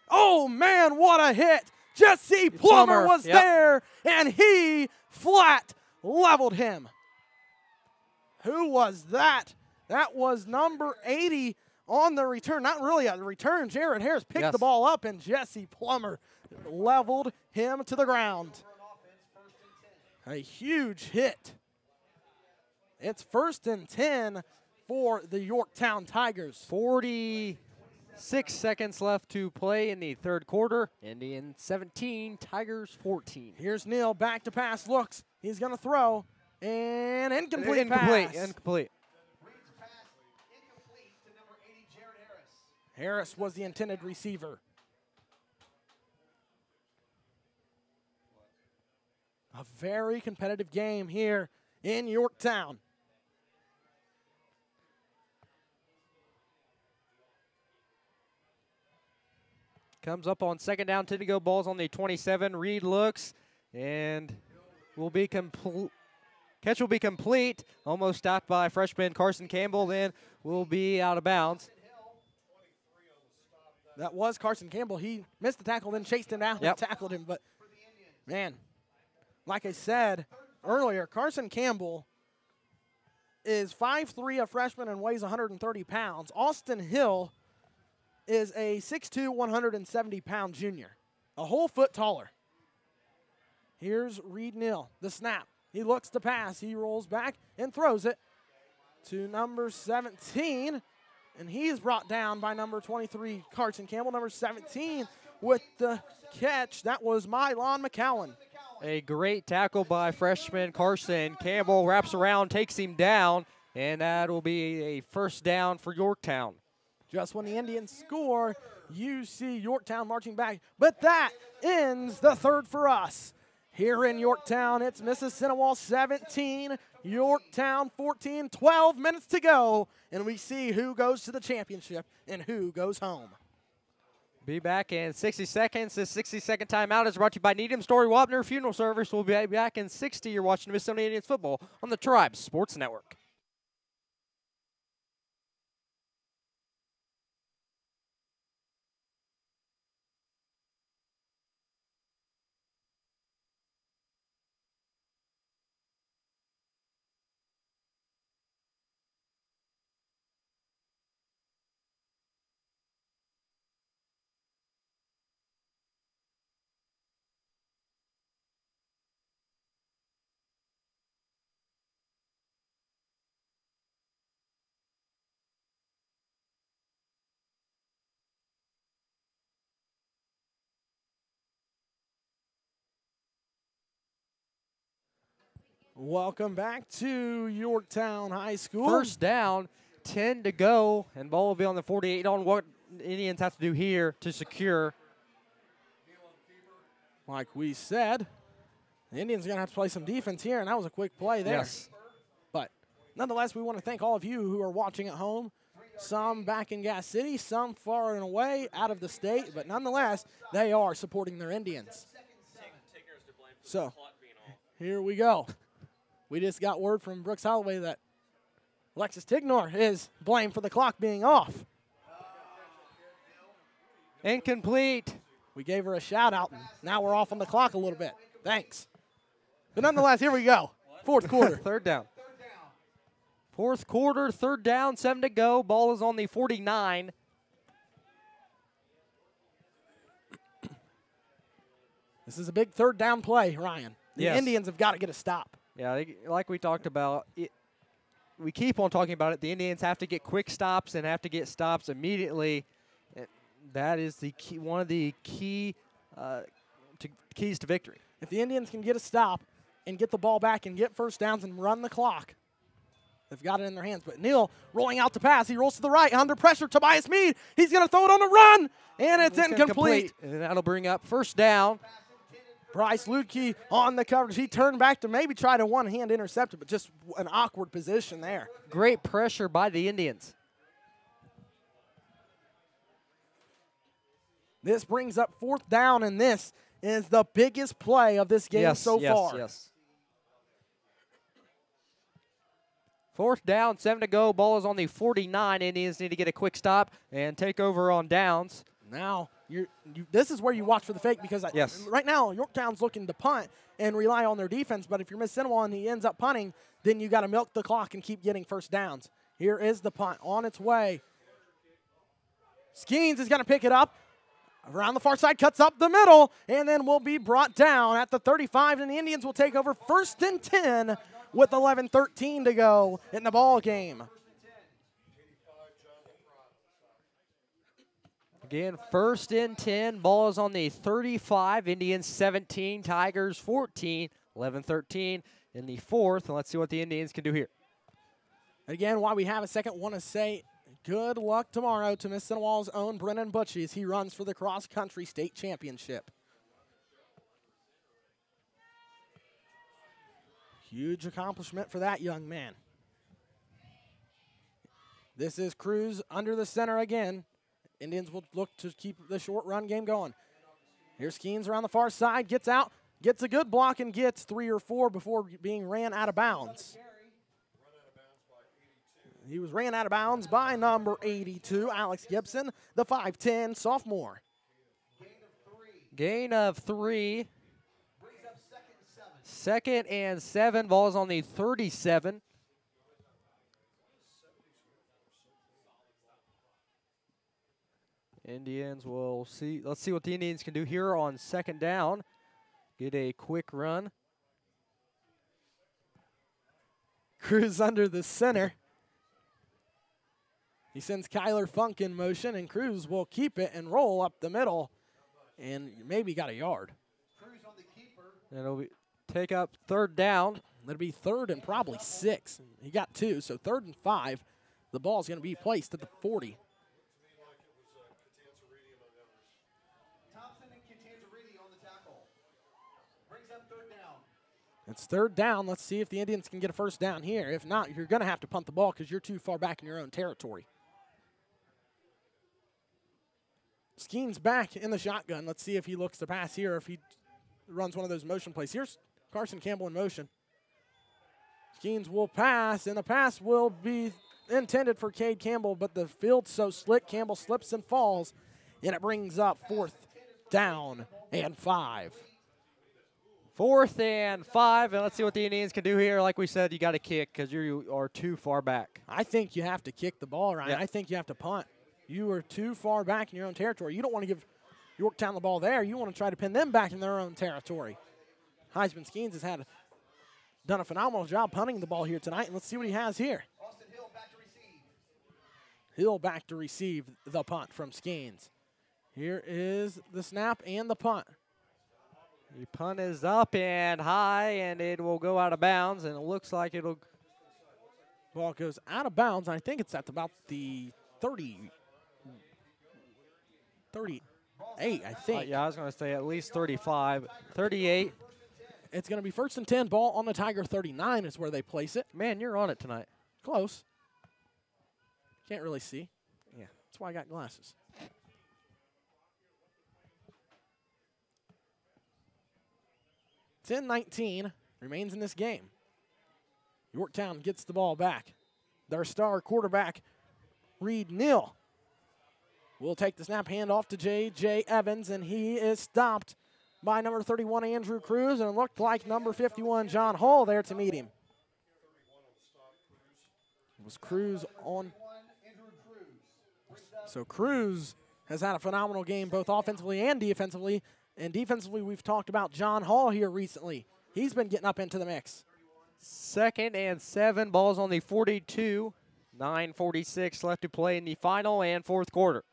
Oh, man, what a hit. Jesse Plummer was there, and he flat leveled him. Who was that? That was number 80 on the return. Not really a return. Jared Harris picked the ball up, and Jesse Plummer leveled him to the ground. A huge hit. It's 1st and 10 for the Yorktown Tigers. 46 seconds left to play in the third quarter. Indians 17, Tigers 14. Here's Neal, back to pass, looks. He's going to throw, and incomplete pass. Incomplete. Harris was the intended receiver. A very competitive game here in Yorktown. Comes up on second down, 10 to go. Ball's on the 27. Reed looks and will be complete. Catch will be complete. Almost stopped by freshman Carson Campbell. Then will be out of bounds. That was Carson Campbell. He missed the tackle, then chased him down and tackled him. But, man, like I said earlier, Carson Campbell is 5'3", a freshman, and weighs 130 pounds. Austin Hill is a 6'2", 170-pound junior, a whole foot taller. Here's Reed Neal, the snap. He looks to pass. He rolls back and throws it to number 17, and he is brought down by number 23, Carson Campbell. Number 17 with the catch. That was Mylon McCowan. A great tackle by freshman Carson Campbell. Wraps around, takes him down, and that will be a first down for Yorktown. Just when the Indians score, you see Yorktown marching back. But that ends the third for us. Here in Yorktown, it's Mississinewa 17, Yorktown 14, 12 minutes to go. And we see who goes to the championship and who goes home. Be back in 60 seconds. This 60-second timeout is brought to you by Needham Story Wapner Funeral Service. We'll be back in 60. You're watching Mississippi Indians football on the Tribe Sports Network. Welcome back to Yorktown High School. First down, 10 to go, and ball will be on the 48 on what Indians have to do here to secure. Like we said, the Indians are going to have to play some defense here, and that was a quick play there. Yes. But nonetheless, we want to thank all of you who are watching at home, some back in Gas City, some far and away out of the state, but nonetheless, they are supporting their Indians. So, here we go. We just got word from Brooks Holloway that Alexis Tignor is blamed for the clock being off. Incomplete. We gave her a shout out, and now we're off on the clock a little bit. Thanks. But nonetheless, here we go. Fourth quarter. Third down. Fourth quarter, third down, 7 to go. Ball is on the 49. This is a big third down play, Ryan. The Yes. Indians have got to get a stop. Yeah, like we talked about, we keep on talking about it. The Indians have to get quick stops and have to get stops immediately. That is the key, one of the keys to victory. If the Indians can get a stop and get the ball back and get first downs and run the clock, they've got it in their hands. But Neal rolling out to pass. He rolls to the right. Under pressure, Tobias Mead. He's going to throw it on the run, and it's incomplete. And that'll bring up first down. Bryce Lutke on the coverage. He turned back to maybe try to one-hand intercept it, but just an awkward position there. Great pressure by the Indians. This brings up fourth down, and this is the biggest play of this game so far. Yes. Fourth down, 7 to go. Ball is on the 49. Indians need to get a quick stop and take over on downs. Now, this is where you watch for the fake because right now Yorktown's looking to punt and rely on their defense. But if you're Mississinewa and he ends up punting, then you got to milk the clock and keep getting first downs. Here is the punt on its way. Skeens is going to pick it up. Around the far side, cuts up the middle, and then will be brought down at the 35, and the Indians will take over first and 10 with 11:13 to go in the ball game. Again, first and 10. Ball is on the 35. Indians 17, Tigers 14, 11-13 in the fourth. And let's see what the Indians can do here. Again, while we have a second, want to say good luck tomorrow to Mississinewa's own Brennan Butchie as he runs for the cross-country state championship. Huge accomplishment for that young man. This is Cruz under the center again. Indians will look to keep the short run game going. Here's Skeens around the far side, gets out, gets a good block, and gets 3 or 4 before being ran out of bounds. He was ran out of bounds by number 82, Alex Gibson, the 5'10 sophomore. Gain of 3. Second and 7. Ball is on the 37. Indians will see. Let's see what the Indians can do here on second down. Get a quick run. Cruz under the center. He sends Kyler Funk in motion, and Cruz will keep it and roll up the middle, and maybe got a yard. And it'll be take up third down. It'll be 3rd and probably 6. He got 2, so 3rd and 5. The ball's going to be placed at the 40. It's 3rd down. Let's see if the Indians can get a first down here. If not, you're going to have to punt the ball because you're too far back in your own territory. Skeen's back in the shotgun. Let's see if he looks to pass here or if he runs one of those motion plays. Here's Carson Campbell in motion. Skeens will pass, and the pass will be intended for Cade Campbell, but the field's so slick, Campbell slips and falls, and it brings up 4th down and 5. 4th and 5, and let's see what the Indians can do here. Like we said, you got to kick because you are too far back. I think you have to kick the ball, Ryan. Yeah. I think you have to punt. You are too far back in your own territory. You don't want to give Yorktown the ball there. You want to try to pin them back in their own territory. Heisman Skeens has done a phenomenal job punting the ball here tonight, and let's see what he has here. Hill back to receive the punt from Skeens. Here is the snap and the punt. The punt is up and high, and it will go out of bounds, and it looks like it'll. Ball goes out of bounds, and I think it's at about the 38, I think. Yeah, I was going to say at least 35, 38. It's going to be 1st and 10. Ball on the Tiger 39 is where they place it. Man, you're on it tonight. Close. Can't really see. Yeah. That's why I got glasses. 10-19 remains in this game. Yorktown gets the ball back. Their star quarterback, Reed Neal, will take the snap, hand off to J.J. Evans, and he is stopped by number 31, Andrew Cruz, and it looked like number 51, John Hall, there to meet him. It was Cruz on. So Cruz has had a phenomenal game both offensively and defensively. And defensively, we've talked about John Hall here recently. He's been getting up into the mix. 2nd and 7, balls on the 42. 9:46 left to play in the final and 4th quarter.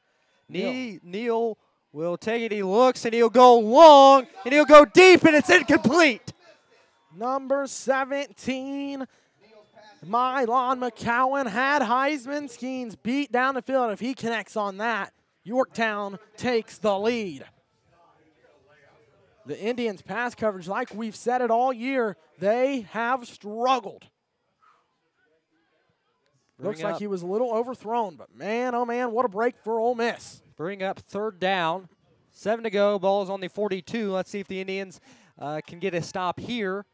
Neal will take it, he looks, and he'll go long, and he'll go deep, and it's incomplete. Number 17, Mylon McCowan had Heisman Skeens beat down the field. If he connects on that, Yorktown takes the lead. The Indians' pass coverage, like we've said it all year, they have struggled. Looks like he was a little overthrown, but man, oh man, what a break for Ole Miss. Bring up 3rd down. 7 to go, ball's on the 42. Let's see if the Indians can get a stop here.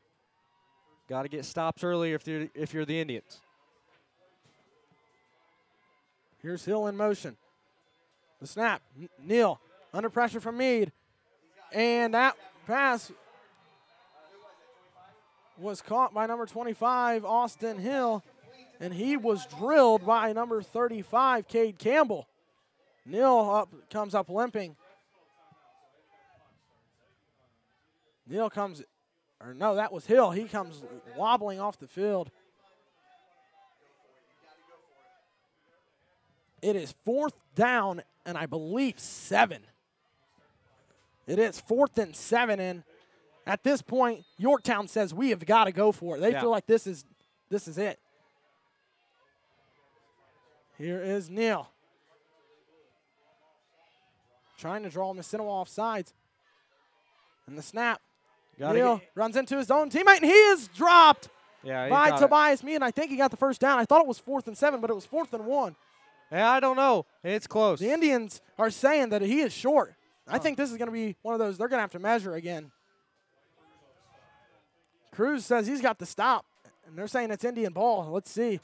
Got to get stops early if you're the Indians. Here's Hill in motion. The snap, Neal under pressure from Meade. And that pass was caught by number 25, Austin Hill, and he was drilled by number 35, Cade Campbell. Neal comes up limping. Neal comes, or no, that was Hill. He comes wobbling off the field. It is 4th down, and I believe 7. It is 4th and 7, and at this point, Yorktown says we have got to go for it. They feel like this is it. Here is Neal. Trying to draw Mississinewa off sides. And the snap. Neal runs into his own teammate, and he is dropped by Tobias Meade. And I think he got the first down. I thought it was 4th and 7, but it was 4th and 1. Yeah, I don't know. It's close. The Indians are saying that he is short. I think this is going to be one of those they're going to have to measure again. Cruz says he's got the stop, and they're saying it's Indian ball. Let's see.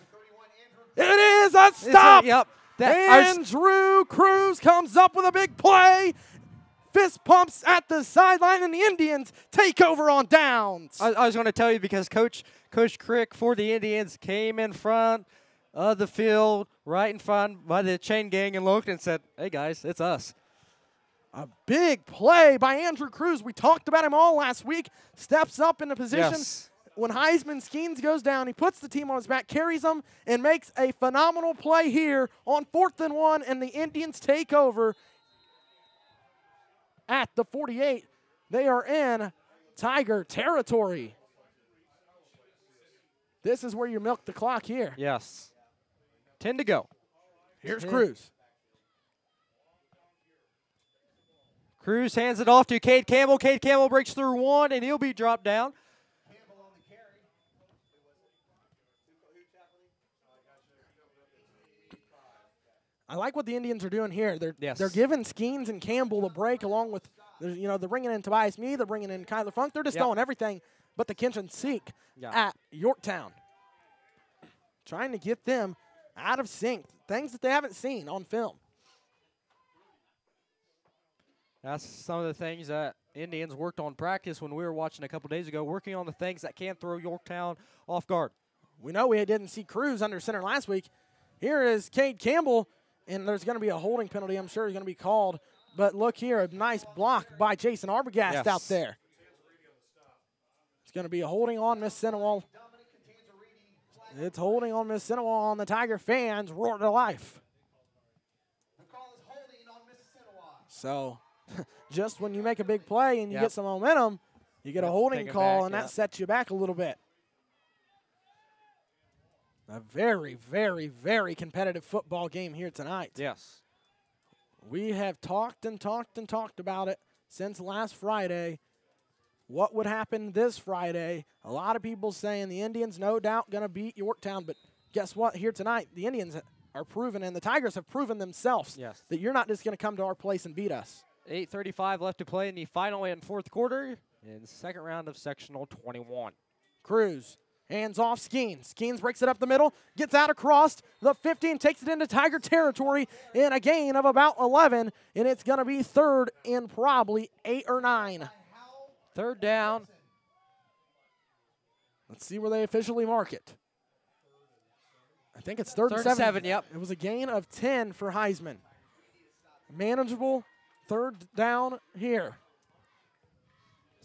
It is a stop! Andrew Cruz comes up with a big play. Fist pumps at the sideline, and the Indians take over on downs. I was going to tell you because Coach Crick for the Indians came in front of the field, right in front by the chain gang, and looked and said, hey, guys, it's us. A big play by Andrew Cruz. We talked about him all last week. Steps up in the position. Yes. When Heisman Skeens goes down, he puts the team on his back, carries them, and makes a phenomenal play here on 4th and 1, and the Indians take over at the 48. They are in Tiger territory. This is where you milk the clock here. Yes. 10 to go. Here's Cruz. Cruz hands it off to Cade Campbell. Cade Campbell breaks through one, and he'll be dropped down. I like what the Indians are doing here. They're Yes. giving Skeens and Campbell a break along with, they're bringing in Tobias Meade, they're bringing in Kyler Funk. They're just throwing everything but the kitchen sink at Yorktown. Trying to get them out of sync, things that they haven't seen on film. That's some of the things that Indians worked on practice when we were watching a couple days ago, working on the things that can throw Yorktown off guard. We know we didn't see Cruz under center last week. Here is Cade Campbell, and there's going to be a holding penalty. I'm sure he's going to be called. But look here, a nice block by Jason Arbogast out there. It's going to be a holding on Mississinewa. It's holding on Mississinewa on the Tiger fans roar to life. The call is holding on Mississinewa. So just when you make a big play and you get some momentum, you get a holding call, and that sets you back a little bit. A very, very, very competitive football game here tonight. Yes. We have talked and talked and talked about it since last Friday. What would happen this Friday? A lot of people saying the Indians no doubt going to beat Yorktown, but guess what? Here tonight, the Indians are proven, and the Tigers have proven themselves that you're not just going to come to our place and beat us. 8:35 left to play in the final and fourth quarter in the second round of Sectional 21. Cruz, hands off Skeens. Skeens breaks it up the middle, gets out across the 15, takes it into Tiger territory in a gain of about 11, and it's going to be third and probably 8 or 9. Third down. Let's see where they officially mark it. I think it's third and 7. Yep. It was a gain of 10 for Heisman. Manageable third down here.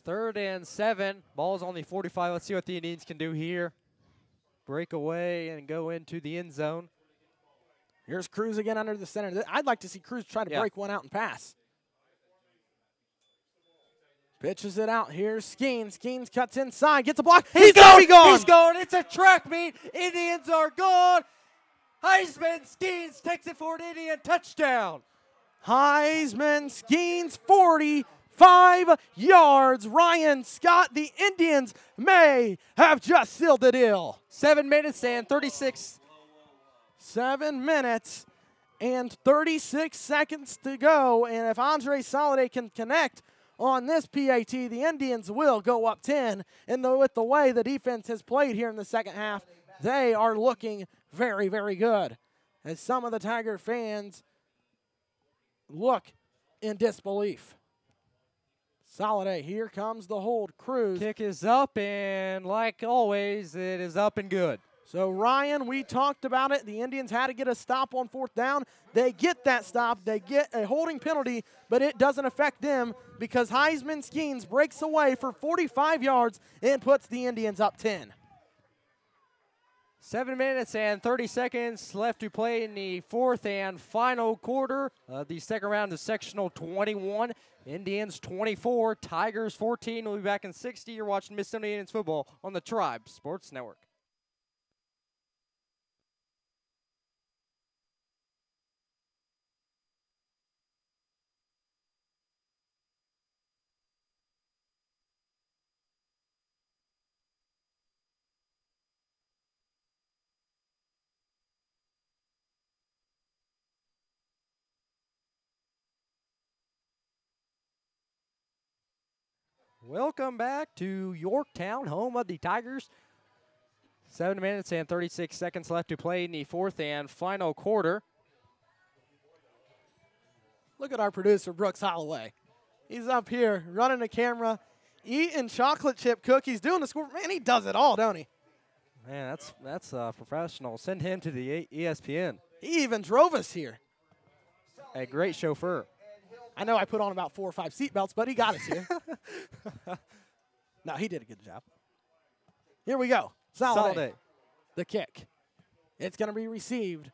3rd and 7. Ball's on the 45. Let's see what the Indians can do here. Break away and go into the end zone. Here's Cruz again under the center. I'd like to see Cruz try to break one out and pass. Pitches it out. Here's Skeens. Skeens cuts inside, gets a block. He's gone. He's gone. It's a track meet. Indians are gone. Heisman Skeens takes it for an Indian touchdown. Heisman Skeens 45 yards. Ryan Scott, the Indians may have just sealed the deal. 7 minutes and 36. 7 minutes and 36 seconds to go. And if Andre Soliday can connect on this PAT, the Indians will go up 10. And with the way the defense has played here in the second half, they are looking very, very good. As some of the Tiger fans look in disbelief. Soliday, here comes the hold. Cruz. Kick is up, and like always, it is up and good. So, Ryan, we talked about it. The Indians had to get a stop on 4th down. They get that stop. They get a holding penalty, but it doesn't affect them because Heisman Skeens breaks away for 45 yards and puts the Indians up 10. 7 minutes and 30 seconds left to play in the fourth and final quarter of the second round of Sectional 21. Indians 24, Tigers 14. We'll be back in 60. You're watching Mississippi Indians football on the Tribe Sports Network. Welcome back to Yorktown, home of the Tigers. 7 minutes and 36 seconds left to play in the fourth and final quarter. Look at our producer, Brooks Holloway. He's up here running the camera, eating chocolate chip cookies, doing the score. Man, he does it all, don't he? Man, that's professional. Send him to the ESPN. He even drove us here. A great chauffeur. I know I put on about 4 or 5 seatbelts, but he got us here. No, he did a good job. Here we go. Soliday. The kick. It's going to be received.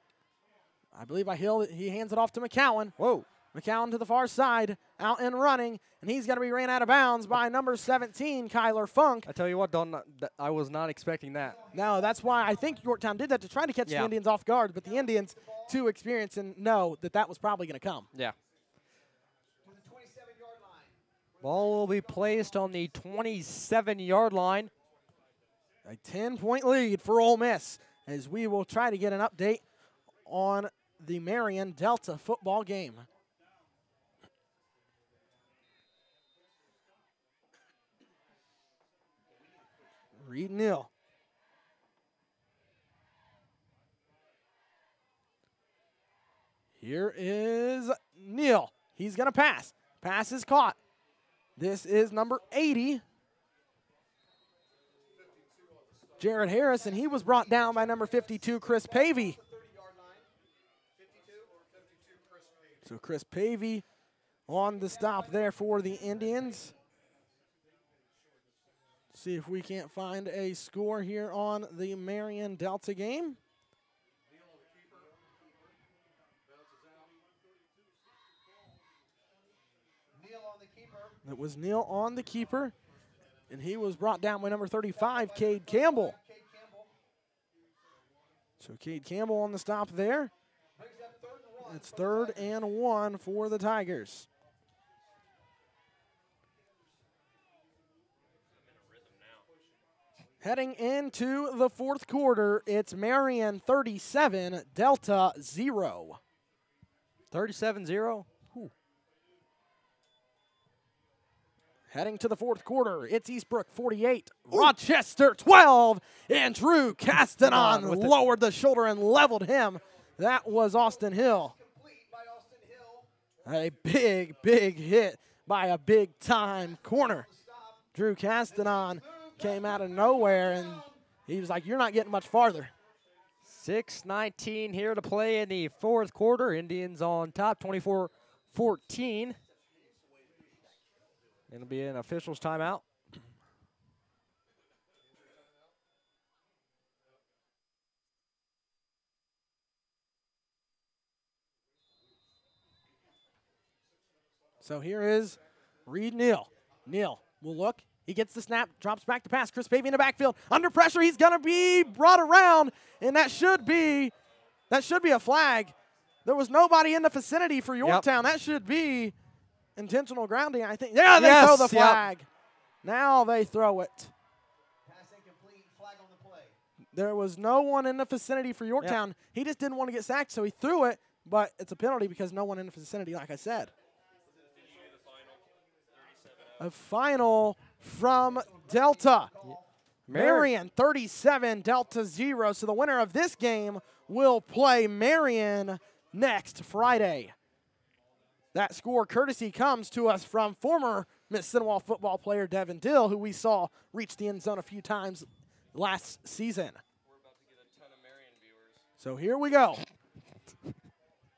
I believe by Hill. He hands it off to McCowan. Whoa. McCowan to the far side, out and running, and he's going to be ran out of bounds by number 17, Kyler Funk. I tell you what, Don, I was not expecting that. No, that's why I think Yorktown did that to try to catch the Indians off guard, but the Indians, too experienced and know that was probably going to come. Yeah. Ball will be placed on the 27-yard line. A 10-point lead for Ole Miss, as we will try to get an update on the Marion Delta football game. Reed Neal. Here is Neal. He's going to pass. Pass is caught. This is number 80, Jared Harris, and he was brought down by number 52, Chris Pavey. So Chris Pavey on the stop there for the Indians. See if we can't find a score here on the Marion Delta game. It was Neal on the keeper, and he was brought down by number 35, Cade Campbell. So Cade Campbell on the stop there. It's 3rd and 1 for the Tigers. Heading into the 4th quarter, it's Marion 37, Delta 0. 37-0? Heading to the 4th quarter, it's Eastbrook 48, Rochester 12, and Drew Castanon lowered the shoulder and leveled him. That was Austin Hill. A big, big hit by a big-time corner. Drew Castanon came out of nowhere, and he was like, you're not getting much farther. 6:19 here to play in the 4th quarter. Indians on top, 24-14. It'll be an official's timeout. So here is Reed Neal. Neal will look. He gets the snap, drops back to pass. Chris Pavey in the backfield. Under pressure, he's going to be brought around, and that should be a flag. There was nobody in the vicinity for Yorktown. That should be intentional grounding, I think. Yeah, they throw the flag. Now they throw it. Pass incomplete, flag on the play. There was no one in the vicinity for Yorktown. He just didn't want to get sacked, so he threw it, but it's a penalty because no one in the vicinity, like I said. A final from Delta. Marion 37, Delta 0. So the winner of this game will play Marion next Friday. That score courtesy comes to us from former Mississinewa football player Devin Dill, who we saw reach the end zone a few times last season. We're about to get a ton of Marion viewers. So here we go.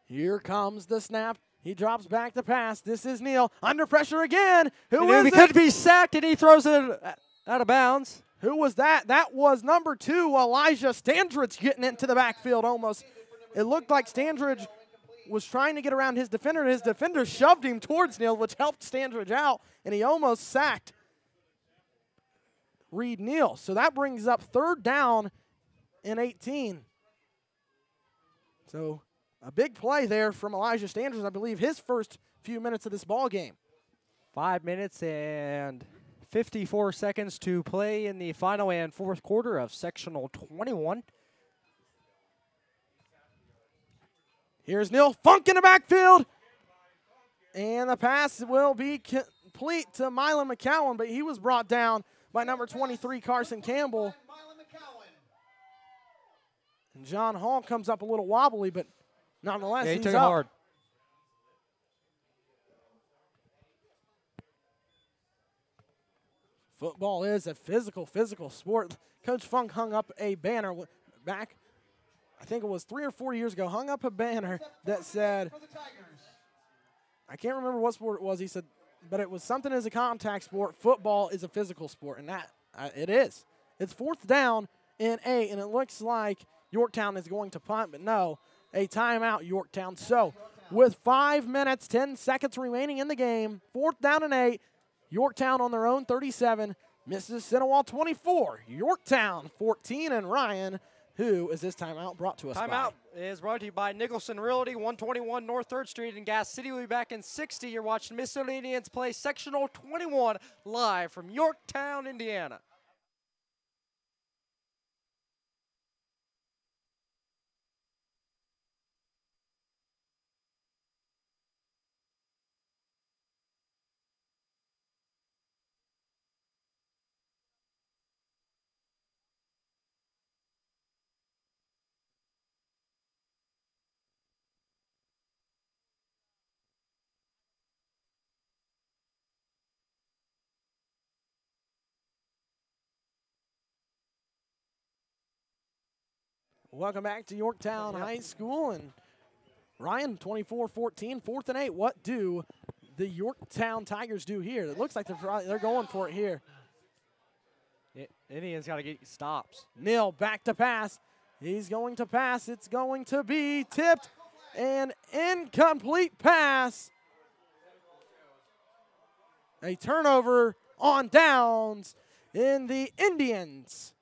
Here comes the snap. He drops back the pass. This is Neal. Under pressure again. Who is it? He could be sacked, and he throws it out of bounds. Who was that? That was number 2, Elijah Standridge, getting into the backfield almost. It looked like Standridge was trying to get around his defender. His defender shoved him towards Neal, which helped Standridge out, and he almost sacked Reed Neal. So that brings up 3rd down and 18. So a big play there from Elijah Standridge, I believe his first few minutes of this ball game. 5 minutes and 54 seconds to play in the final and 4th quarter of Sectional 21. Here's Neal. Funk in the backfield. And the pass will be complete to Milan McCowan, but he was brought down by number 23, Carson Campbell. And John Hall comes up a little wobbly, but nonetheless, he he's took up. it hard. Football is a physical sport. Coach Funk hung up a banner back, I think it was 3 or 4 years ago, hung up a banner that said, I can't remember what sport it was, he said, but it was something as a contact sport. Football is a physical sport, and that it is. It's 4th down and 8, and it looks like Yorktown is going to punt, but no, a timeout, Yorktown. So with 5 minutes, 10 seconds remaining in the game, 4th down and 8, Yorktown on their own 37, Mississinewa 24, Yorktown 14, and Ryan, who is this timeout brought to us by? Timeout is brought to you by Nicholson Realty, 121 North 3rd Street in Gas City. We'll be back in 60. You're watching Mississippi Indians play Sectional 21 live from Yorktown, Indiana. Welcome back to Yorktown High School, and Ryan, 24-14, 4th and 8. What do the Yorktown Tigers do here? It looks like they're going for it here. Indians got to get stops. Neal back to pass. He's going to pass. It's going to be tipped. An incomplete pass. A turnover on downs, and the Indians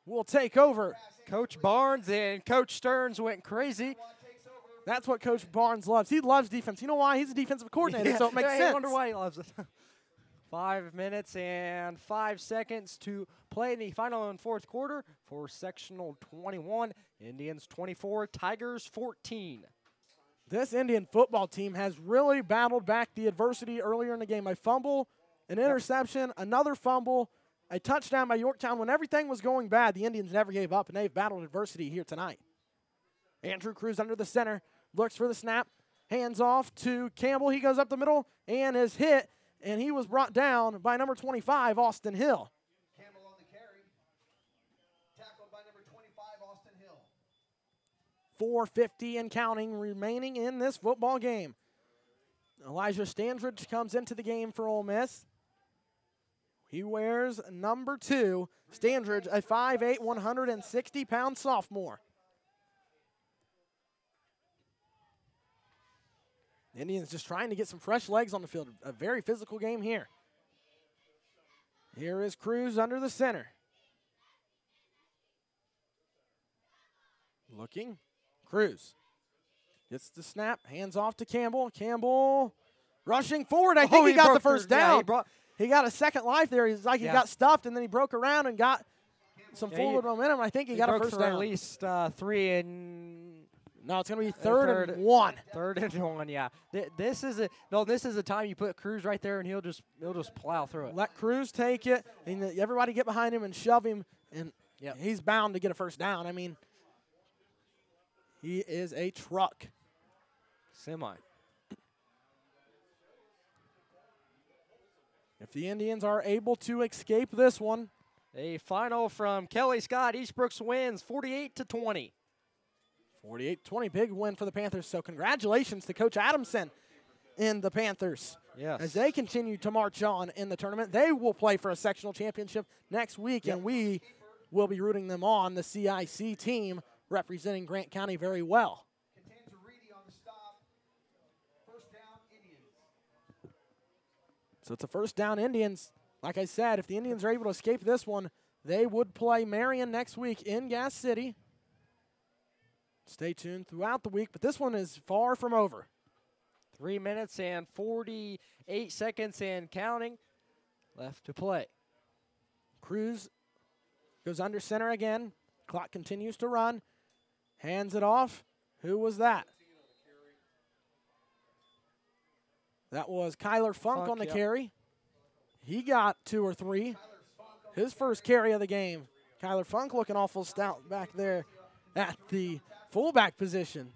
will take over. Coach Barnes and Coach Stearns went crazy. That's what Coach Barnes loves. He loves defense. You know why? He's a defensive coordinator, so it makes sense. I wonder why he loves it. 5 minutes and 5 seconds to play in the final and 4th quarter for Sectional 21. Indians 24, Tigers 14. This Indian football team has really battled back the adversity earlier in the game. A fumble, an interception, another fumble, a touchdown by Yorktown. When everything was going bad, the Indians never gave up, and they've battled adversity here tonight. Andrew Cruz under the center, looks for the snap, hands off to Campbell. He goes up the middle and is hit, and he was brought down by number 25, Austin Hill. Campbell on the carry. Tackled by number 25, Austin Hill. 4:50 and counting remaining in this football game. Elijah Standridge comes into the game for Ole Miss. He wears number 2. Standridge, a 5'8", 160-pound sophomore. The Indians just trying to get some fresh legs on the field. A very physical game here. Here is Cruz under the center. Looking. Cruz gets the snap, hands off to Campbell. Campbell rushing forward. I think he got the first down. Yeah, he got a second life there. He's like he got stuffed, and then he broke around and got some forward momentum. I think he got a first down. At least 3 and... No, it's going to be third and 1. 3rd and 1, yeah. This is the time you put Cruz right there, and he'll just plow through it. Let Cruz take it, and everybody get behind him and shove him, and he's bound to get a first down. I mean, he is a truck. Semi. If the Indians are able to escape this one. A final from Kelly Scott. Eastbrooks wins 48-20. 48-20, big win for the Panthers. So congratulations to Coach Adamson and the Panthers. Yes. As they continue to march on in the tournament. They will play for a sectional championship next week, and we will be rooting them on. The CIC team representing Grant County very well. So it's a first down Indians. Like I said, if the Indians are able to escape this one, they would play Marion next week in Gas City. Stay tuned throughout the week, but this one is far from over. 3 minutes and 48 seconds and counting left to play. Cruz goes under center again. Clock continues to run. Hands it off. Who was that? That was Kyler Funk on the carry. He got 2 or 3. His first carry of the game. Kyler Funk looking awful stout back there at the fullback position.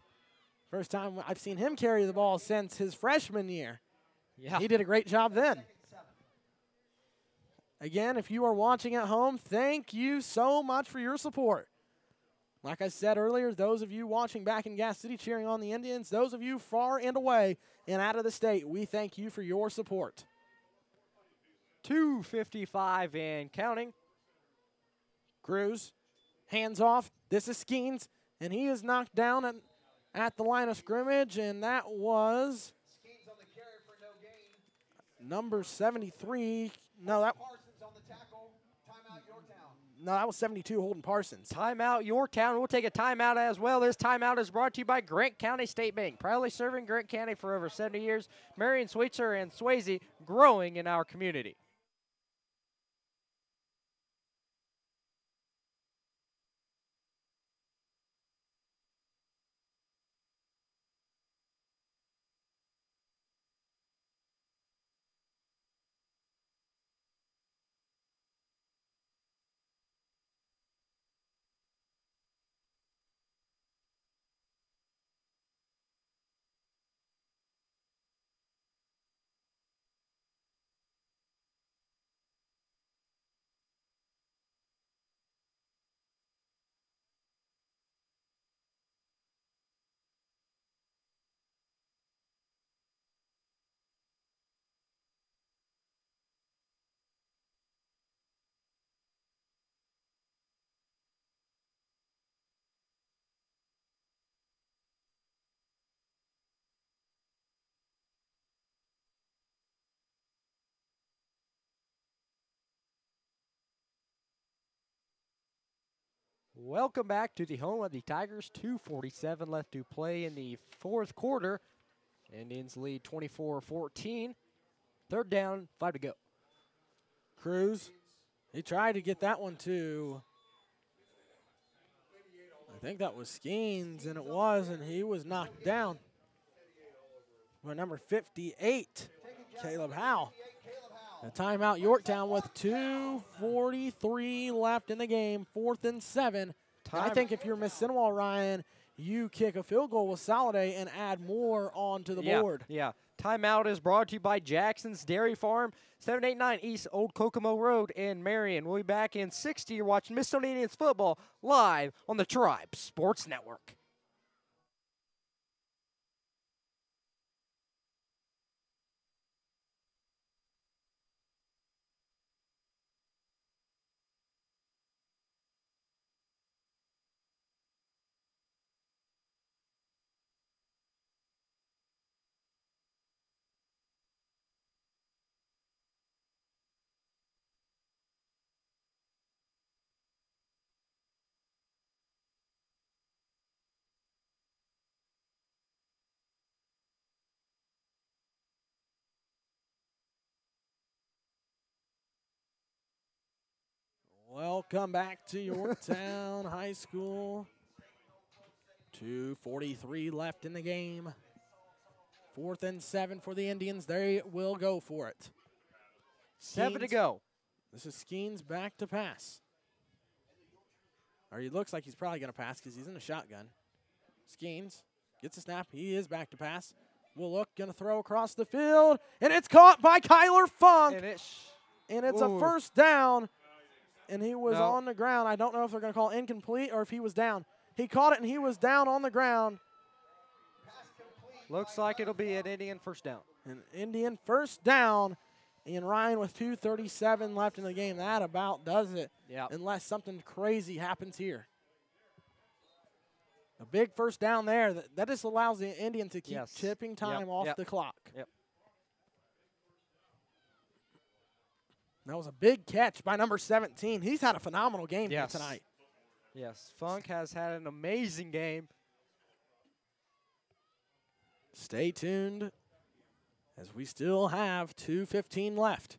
First time I've seen him carry the ball since his freshman year. Yeah. He did a great job then. Again, if you are watching at home, thank you so much for your support. Like I said earlier, those of you watching back in Gas City cheering on the Indians, those of you far and away and out of the state, we thank you for your support. 2:55 and counting. Cruz, hands off. This is Skeens, and he is knocked down at the line of scrimmage, and that was Skeens on the carry for no gain. number 73. No, that Parsons on the tackle. Timeout Yorktown. no, that was 72, Holden Parsons. Timeout Yorktown. We'll take a timeout as well. This timeout is brought to you by Grant County State Bank. Proudly serving Grant County for over 70 years. Marion, Sweetser, and Swayze growing in our community. Welcome back to the home of the Tigers. 2:47 left to play in the fourth quarter. Indians lead 24-14. Third down, 5 to go. Cruz, he tried to get that one to, I think that was Skeens, and it was, and he was knocked down by number 58, Caleb Howe. A timeout Yorktown with 2:43 left in the game, 4th and 7. I think if you're Mississinewa, Ryan, you kick a field goal with Soliday and add more onto the board. Yeah. Timeout is brought to you by Jackson's Dairy Farm, 789 East Old Kokomo Road in Marion. We'll be back in 60. You're watching Mississippi Indians football live on the Tribe Sports Network. Welcome back to Yorktown High School. 2:43 left in the game. 4th and 7 for the Indians. They will go for it. 7 to go. This is Skeens back to pass. Or he looks like he's probably going to pass because he's in a shotgun. Skeens gets a snap. He is back to pass. Will look, going to throw across the field. And it's caught by Kyler Funk. And it's a first down. And he was on the ground. I don't know if they're going to call incomplete or if he was down. He caught it, and he was down on the ground. Looks like it'll be an Indian first down. An Indian first down. And Ryan with 2:37 left in the game. That about does it. Yeah. Unless something crazy happens here. A big first down there. That just allows the Indian to keep chipping time off the clock. Yep. That was a big catch by number 17. He's had a phenomenal game here tonight. Yes, Funk has had an amazing game. Stay tuned as we still have 2:15 left.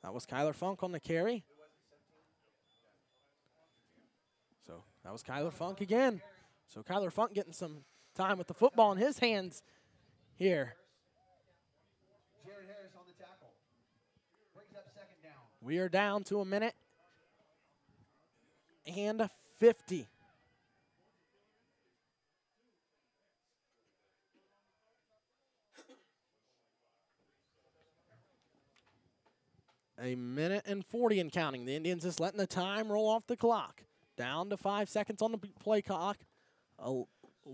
That was Kyler Funk on the carry. So that was Kyler Funk again. So Kyler Funk getting some time with the football in his hands here. We are down to a minute and 50. A minute and 40 and counting. The Indians just letting the time roll off the clock. Down to 5 seconds on the play clock. A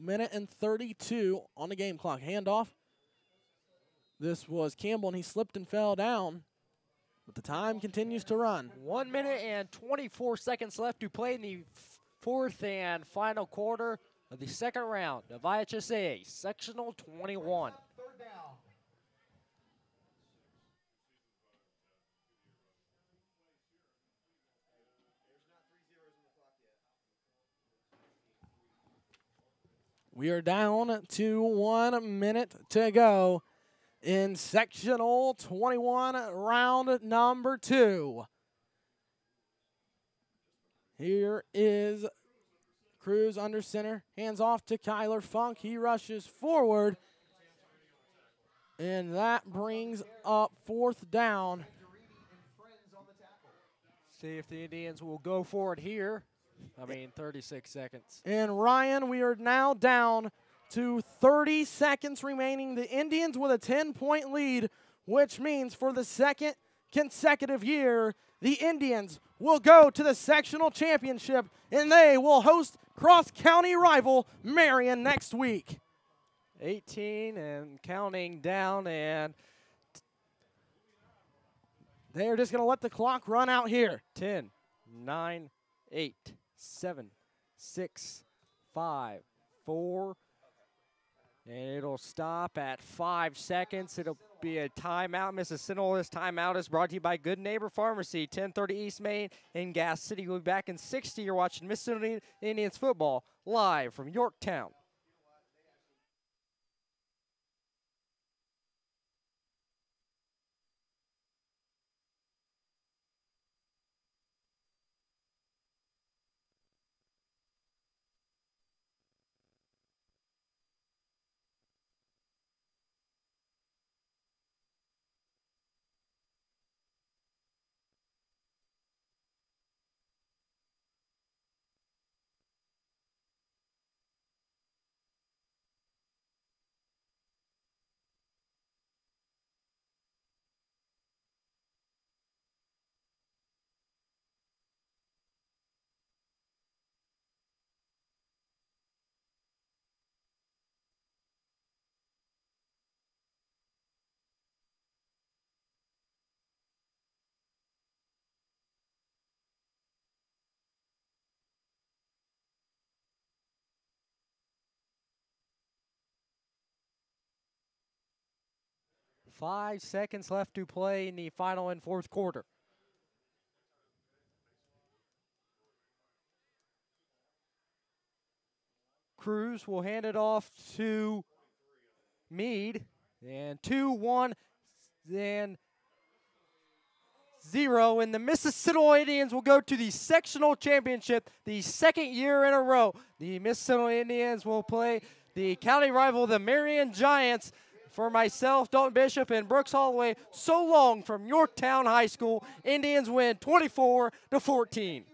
minute and 32 on the game clock. Handoff. This was Campbell, and he slipped and fell down. But the time continues to run. 1 minute and 24 seconds left to play in the fourth and final quarter of the second round of IHSA Sectional 21. Third down. We are down to 1 minute to go in Sectional 21, round number 2. Here is Cruz under center, hands off to Kyler Funk. He rushes forward, and that brings up fourth down. See if the Indians will go for it here. 36 seconds. And Ryan, we are now down to 30 seconds remaining. The Indians with a 10-point lead, which means for the second consecutive year, the Indians will go to the sectional championship, and they will host cross-county rival Marion next week. 18 and counting down, and they are just going to let the clock run out here. 10, 9, 8, 7, 6, 5, 4, and it'll stop at 5 seconds. It'll be a timeout. Mississinewa, this timeout is brought to you by Good Neighbor Pharmacy, 1030 East Main in Gas City. We'll be back in 60. You're watching Mississinewa Indians football live from Yorktown. Five seconds left to play in the final and fourth quarter. Cruz will hand it off to Meade. And 2-1, then 0. And the Mississinewa Indians will go to the sectional championship the second year in a row. The Mississinewa Indians will play the county rival, the Marion Giants. For myself, Dalton Bishop, and Brooks Holloway, so long from Yorktown High School. Indians win 24-14.